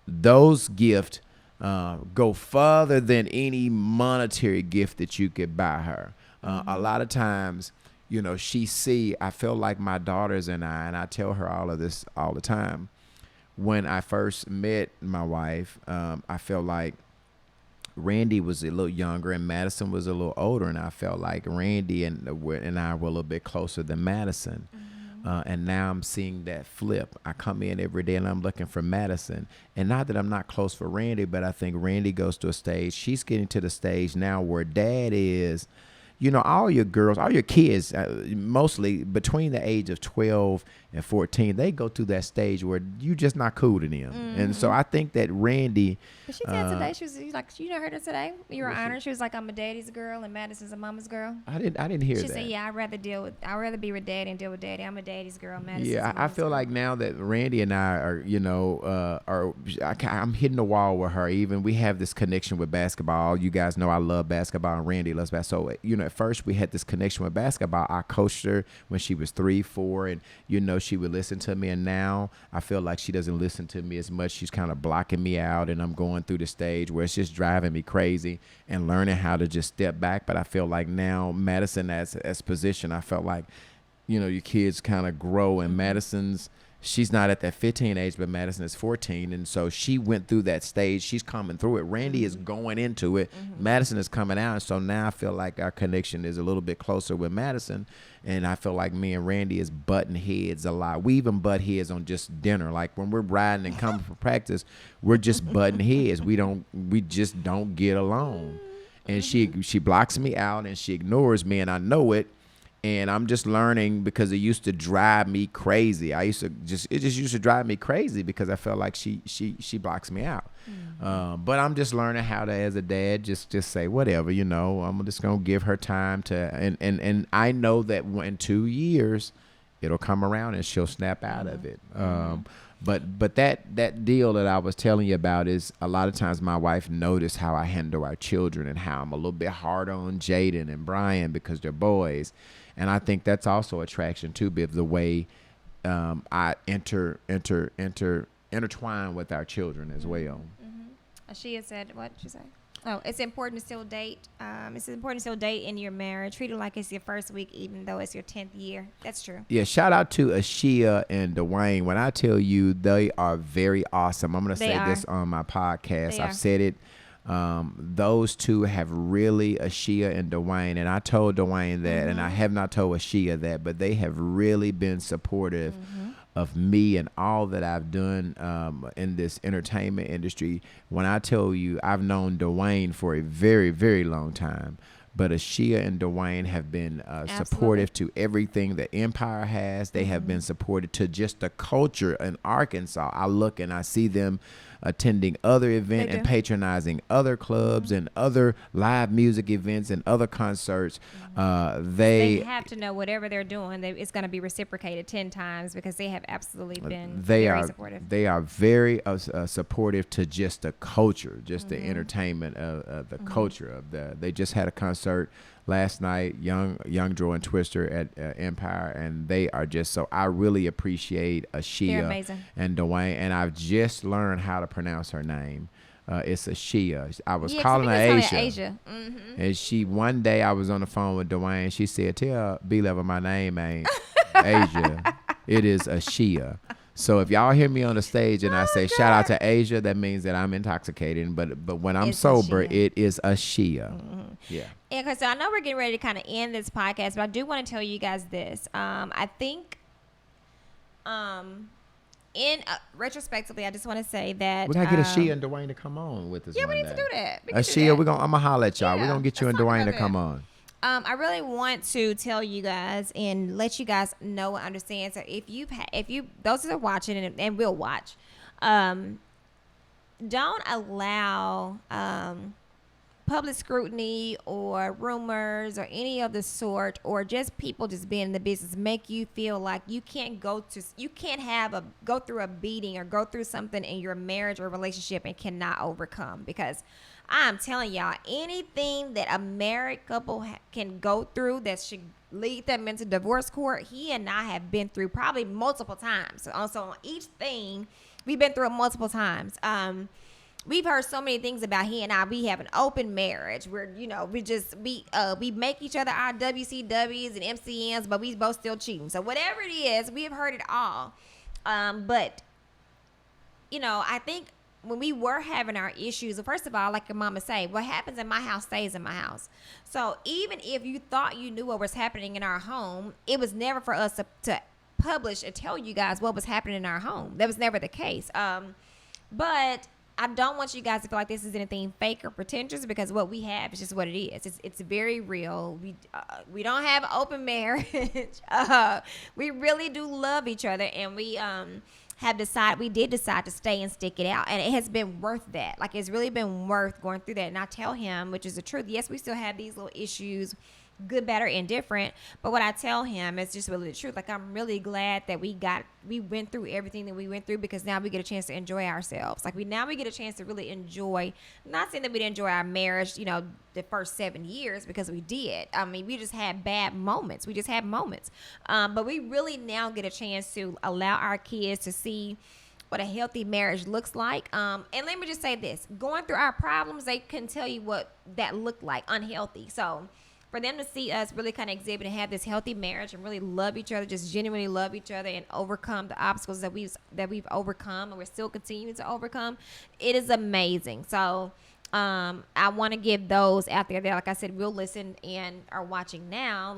Speaker 1: Those gifts go further than any monetary gift that you could buy her. A lot of times, you know, I feel like my daughters and I tell her all of this all the time. When I first met my wife, I felt like Randy was a little younger and Madison was a little older, and I felt like Randy and I were a little bit closer than Madison. And now I'm seeing that flip. I come in every day and I'm looking for Madison. And not that I'm not close for Randy, but I think Randy goes to a stage. She's getting to the stage now where dad is. You know, all your girls, all your kids, mostly between the age of 12 and 14, they go through that stage where you just not cool to them. And so I think that Randy.
Speaker 2: But she said today, she was like, you know, heard her today. You were honored. She was like, I'm a daddy's girl and Madison's a mama's girl.
Speaker 1: I didn't hear that.
Speaker 2: She said, yeah, I'd rather be with daddy and deal with daddy. I'm a daddy's girl. Madison's a
Speaker 1: Yeah,
Speaker 2: mama's
Speaker 1: I feel
Speaker 2: girl.
Speaker 1: like now that Randy and I are, you know, I'm hitting the wall with her. Even we have this connection with basketball. You guys know I love basketball and Randy loves basketball. So, you know, at first we had this connection with basketball. I coached her when she was 3, 4, and, you know, she would listen to me. And now I feel like she doesn't listen to me as much. She's kind of blocking me out, and I'm going through the stage where it's just driving me crazy and learning how to just step back. But I feel like now Madison as position, I felt like, you know, your kids kind of grow, and she's not at that 15 age, but Madison is 14. And so she went through that stage. She's coming through it. Randy is going into it. Madison is coming out. And so now I feel like our connection is a little bit closer with Madison. And I feel like me and Randy is butting heads a lot. We even butt heads on just dinner. Like when we're riding and coming for practice, we're just butting heads. We just don't get along. And she blocks me out and she ignores me, and I know it. And I'm just learning, because it used to drive me crazy. It just used to drive me crazy because I felt like she blocks me out. But I'm just learning how to, as a dad, just say whatever, you know. I'm just gonna give her time to, and I know that in 2 years, it'll come around and she'll snap out of it. But that deal that I was telling you about is, a lot of times my wife noticed how I handle our children and how I'm a little bit harder on Jaden and Brian because they're boys. And I think that's also attraction too, of the way I intertwine with our children as well.
Speaker 2: She had said, what did she say? Oh, it's important to still date. It's important to still date in your marriage. Treat it like it's your first week, even though it's your 10th year. That's true.
Speaker 1: Yeah, shout out to Ashia and Dwayne. When I tell you, they are very awesome. I'm going to say this on my podcast. I've said it. Those two have really, Ashia and Dwayne, and I told Dwayne that, and I have not told Ashia that, but they have really been supportive of me and all that I've done in this entertainment industry. When I tell you, I've known Dwayne for a very, very long time, but Ashia and Dwayne have been supportive to everything that Empire has. They have been supportive to just the culture in Arkansas. I look and I see them attending other events and patronizing other clubs and other live music events and other concerts. They have
Speaker 2: to know whatever they're doing, it's going to be reciprocated 10 times, because they have absolutely been very supportive.
Speaker 1: They are very supportive to just the culture, just the entertainment of the culture of they just had a concert last night, Young Joe and Twister at Empire, and they are just so. I really appreciate Ashia and Dwayne, and I've just learned how to pronounce her name. It's Ashia. I was calling her Asia. And one day I was on the phone with Dwayne. She said, "Tell B Level my name ain't Asia. It is Ashia." So if y'all hear me on the stage and I say shout out to Asia, that means that I'm intoxicated. But when I'm sober, it is Ashia. Yeah.
Speaker 2: Okay, so I know we're getting ready to kind of end this podcast, but I do want to tell you guys this. I think, retrospectively, I just want to say that
Speaker 1: we gotta get Ashia and Dwayne to come on with us.
Speaker 2: Yeah, we need to do that.
Speaker 1: Ashia, I'm gonna holler at y'all. We're gonna get you and Dwayne to come on.
Speaker 2: I really want to tell you guys and let you guys know and understand. So if you those that are watching and will watch, don't allow public scrutiny or rumors or any of the sort, or just people just being in the business make you feel like you can't go through a beating or go through something in your marriage or relationship and cannot overcome. Because I'm telling y'all, anything that a married couple can go through that should lead them into divorce court, he and I have been through probably multiple times. So on each thing, we've been through it multiple times. We've heard so many things about he and I. We have an open marriage. We're, we make each other our WCWs and MCNs, but we both still cheating. So whatever it is, we have heard it all. But I think when we were having our issues, first of all, like your mama say, what happens in my house stays in my house. So even if you thought you knew what was happening in our home, it was never for us to publish and tell you guys what was happening in our home. That was never the case. But I don't want you guys to feel like this is anything fake or pretentious, because what we have is just what it is. It's very real. We don't have an open marriage. We really do love each other, and we did decide to stay and stick it out, and it has been worth that. Like, it's really been worth going through that. And I tell him, which is the truth, yes, we still have these little issues, good, bad, or indifferent, but what I tell him is just really the truth. Like, I'm really glad that we went through everything that we went through, because now we get a chance to enjoy ourselves. Like, we get a chance to really enjoy, not saying that we didn't enjoy our marriage, the first 7 years, because we did. I mean, we just had bad moments. We just had moments. But we really now get a chance to allow our kids to see what a healthy marriage looks like. And let me just say this, going through our problems, they can tell you what that looked like, unhealthy. So for them to see us really kind of exhibit and have this healthy marriage and really love each other, just genuinely love each other, and overcome the obstacles that we've overcome and we're still continuing to overcome, it is amazing. So I want to give those out there that, like I said, will listen and are watching now,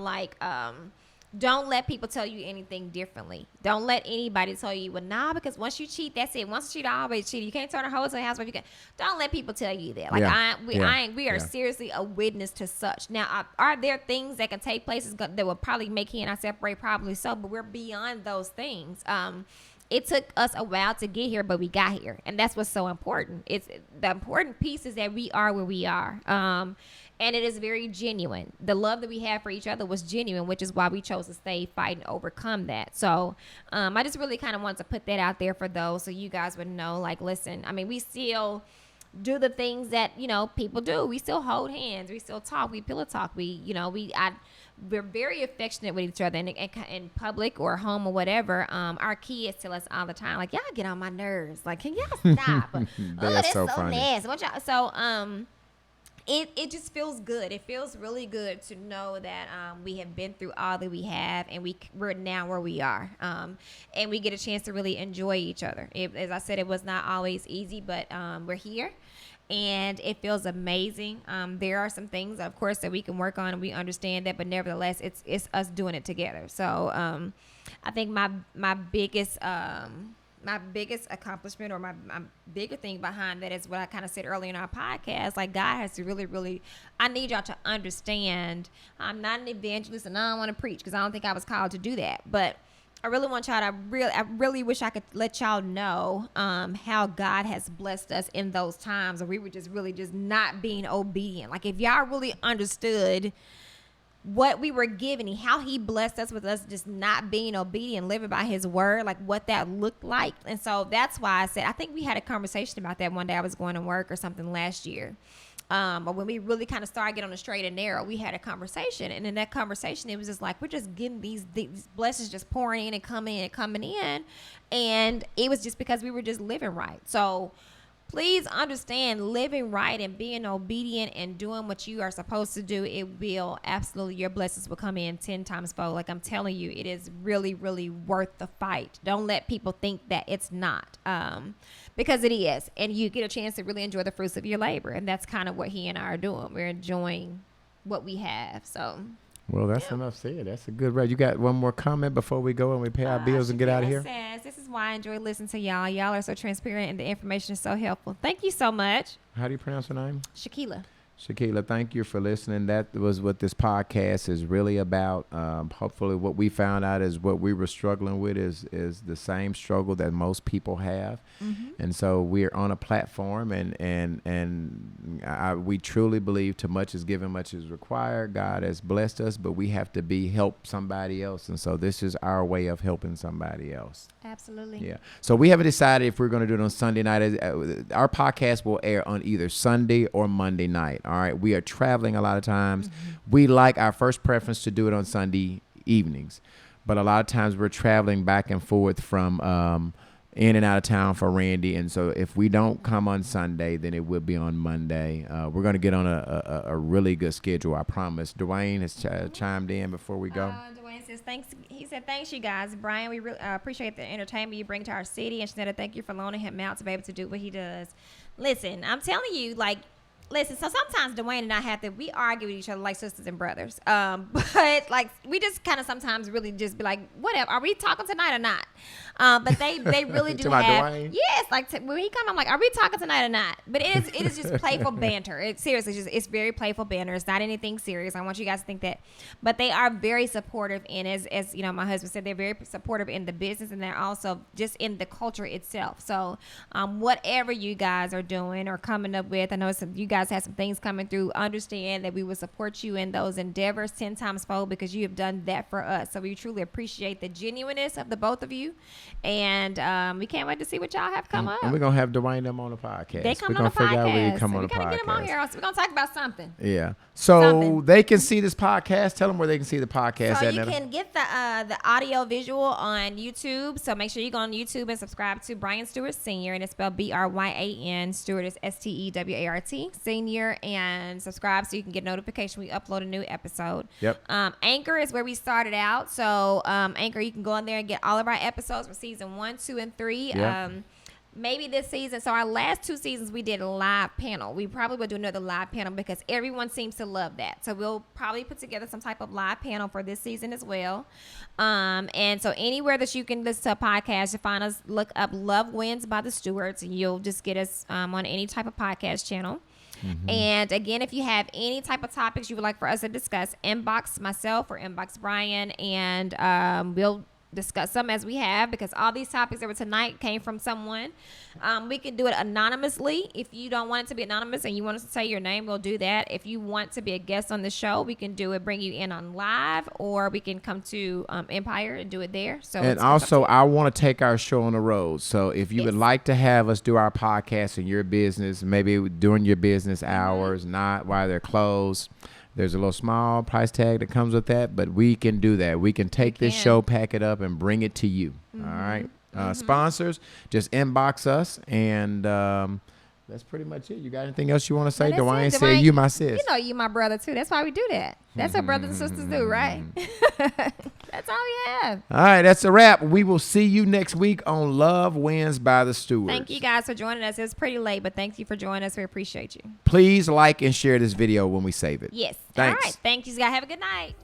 Speaker 2: don't let people tell you anything differently. Don't let anybody tell you, well, nah, because once you cheat, that's it. Once you cheat, I always cheat. You can't turn a hoe to a housewife. Don't let people tell you that. Like, we are seriously a witness to such. Now, are there things that can take place that will probably make he and I separate? Probably so, but we're beyond those things. It took us a while to get here, but we got here, and that's what's so important. It's the important piece is that we are where we are. And it is very genuine. The love that we have for each other was genuine, which is why we chose to stay, fight, and overcome that. So I just really kind of wanted to put that out there for those, so you guys would know, like, listen, I mean, we still do the things that, people do. We still hold hands. We still talk. We pillow talk. We're very affectionate with each other in public or home or whatever. Our kids tell us all the time, like, y'all get on my nerves. Like, can y'all stop? That's so funny. Nasty. It just feels good. It feels really good to know that we have been through all that we have, and we're now where we are. And we get a chance to really enjoy each other. As I said, it was not always easy, but we're here. And it feels amazing. There are some things, of course, that we can work on, and we understand that, but nevertheless, it's us doing it together. So I think my biggest accomplishment, or my bigger thing behind that, is what I kind of said earlier in our podcast. Like, God has to really, really, I need y'all to understand, I'm not an evangelist, and I don't want to preach, because I don't think I was called to do that. But I really want y'all to I really wish I could let y'all know how God has blessed us in those times where we were just really just not being obedient. Like, if y'all really understood what we were given, how he blessed us with us just not being obedient, living by his word, like what that looked like. And so that's why I said, I think we had a conversation about that one day I was going to work or something last year. Or when we really kind of started getting on the straight and narrow, we had a conversation. And in that conversation, it was just like, we're just getting these blessings just pouring in and coming in. And it was just because we were just living right. So please understand, living right and being obedient and doing what you are supposed to do, it will absolutely, your blessings will come in 10 times fold. Like, I'm telling you, it is really, really worth the fight. Don't let people think that it's not, because it is. And you get a chance to really enjoy the fruits of your labor. And that's kind of what he and I are doing. We're enjoying what we have. So,
Speaker 1: well, that's enough said. That's a good ride. You got one more comment before we go and we pay our bills and get out of here?
Speaker 2: Says, this is why I enjoy listening to y'all. Y'all are so transparent, and the information is so helpful. Thank you so much.
Speaker 1: How do you pronounce her name?
Speaker 2: Shakila.
Speaker 1: Shaquila, thank you for listening. That was what this podcast is really about. Hopefully what we found out is what we were struggling with is the same struggle that most people have. And so we're on a platform, and we truly believe too much is given, much is required. God has blessed us, but we have to help somebody else. And so this is our way of helping somebody else.
Speaker 2: Absolutely.
Speaker 1: Yeah. So we haven't decided if we're going to do it on Sunday night. Our podcast will air on either Sunday or Monday night. All right. We are traveling a lot of times. We like our first preference to do it on Sunday evenings, but a lot of times we're traveling back and forth from in and out of town for Randy. And so if we don't come on Sunday, then it will be on Monday. We're going to get on a really good schedule, I promise. Dwayne has chimed in before we go.
Speaker 2: Dwayne says, thanks. He said, thanks, you guys. Brian, we really appreciate the entertainment you bring to our city. And Netta, thank you for loaning him out to be able to do what he does. Listen, I'm telling you, so sometimes Dwayne and I we argue with each other like sisters and brothers. But we just kind of sometimes really just be like, whatever, are we talking tonight or not? But they really do have.
Speaker 1: Dwayne?
Speaker 2: Yes, when he come, I'm like, are we talking tonight or not? But it is just playful banter. It's very playful banter. It's not anything serious. I want you guys to think that. But they are very supportive in, as you know, my husband said, they're very supportive in the business, and they're also just in the culture itself. So whatever you guys are doing or coming up with, I know you guys have some things coming through. Understand that we will support you in those endeavors 10 times fold, because you have done that for us. So we truly appreciate the genuineness of the both of you, and we can't wait to see what y'all have come up.
Speaker 1: And we're gonna have Dwayne them on the podcast.
Speaker 2: They come
Speaker 1: we're
Speaker 2: on
Speaker 1: gonna
Speaker 2: the
Speaker 1: figure
Speaker 2: podcast.
Speaker 1: out where you come on
Speaker 2: We
Speaker 1: the
Speaker 2: gotta
Speaker 1: podcast.
Speaker 2: get them on here. So we're gonna talk about something.
Speaker 1: Yeah. So
Speaker 2: Something.
Speaker 1: they can see this podcast. Tell them where they can see the podcast.
Speaker 2: So you can get the audio visual on YouTube. So make sure you go on YouTube and subscribe to Brian Stewart Sr. and it's spelled Bryan. Stewart is Stewart Senior, and subscribe so you can get notification we upload a new episode.
Speaker 1: Yep.
Speaker 2: Anchor is where we started out. So Anchor, you can go in there and get all of our episodes for season 1, 2, and 3.
Speaker 1: Yep.
Speaker 2: Maybe this season, so our last 2 seasons we did a live panel. We probably will do another live panel because everyone seems to love that. So we'll probably put together some type of live panel for this season as well. And so anywhere that you can listen to a podcast, you find us, look up Love Wins by the Stewarts, and you'll just get us on any type of podcast channel. And again, if you have any type of topics you would like for us to discuss, inbox myself or inbox Brian, and we'll discuss some as we have, because all these topics that were tonight came from someone. We can do it anonymously. If you don't want it to be anonymous and you want us to say your name, we'll do that. If you want to be a guest on the show, we can do it, bring you in on live, or we can come to Empire and do it there. So,
Speaker 1: and also, I want to take our show on the road. So if you would like to have us do our podcast in your business, maybe during your business hours, not while they're closed, there's a little small price tag that comes with that, but we can do that. We can take this show, pack it up, and bring it to you. All right. Sponsors, just inbox us, and that's pretty much it. You got anything else you want to say? Dwayne said, "You my sis."
Speaker 2: You know, you my brother too. That's why we do that. That's what brothers and sisters do, right? That's all we have.
Speaker 1: All right, that's a wrap. We will see you next week on Love Wins by the Stewards.
Speaker 2: Thank you guys for joining us. It's pretty late, but thank you for joining us. We appreciate you.
Speaker 1: Please like and share this video when we save it.
Speaker 2: Yes.
Speaker 1: Thanks.
Speaker 2: All right. Thank you, guys. Have a good night.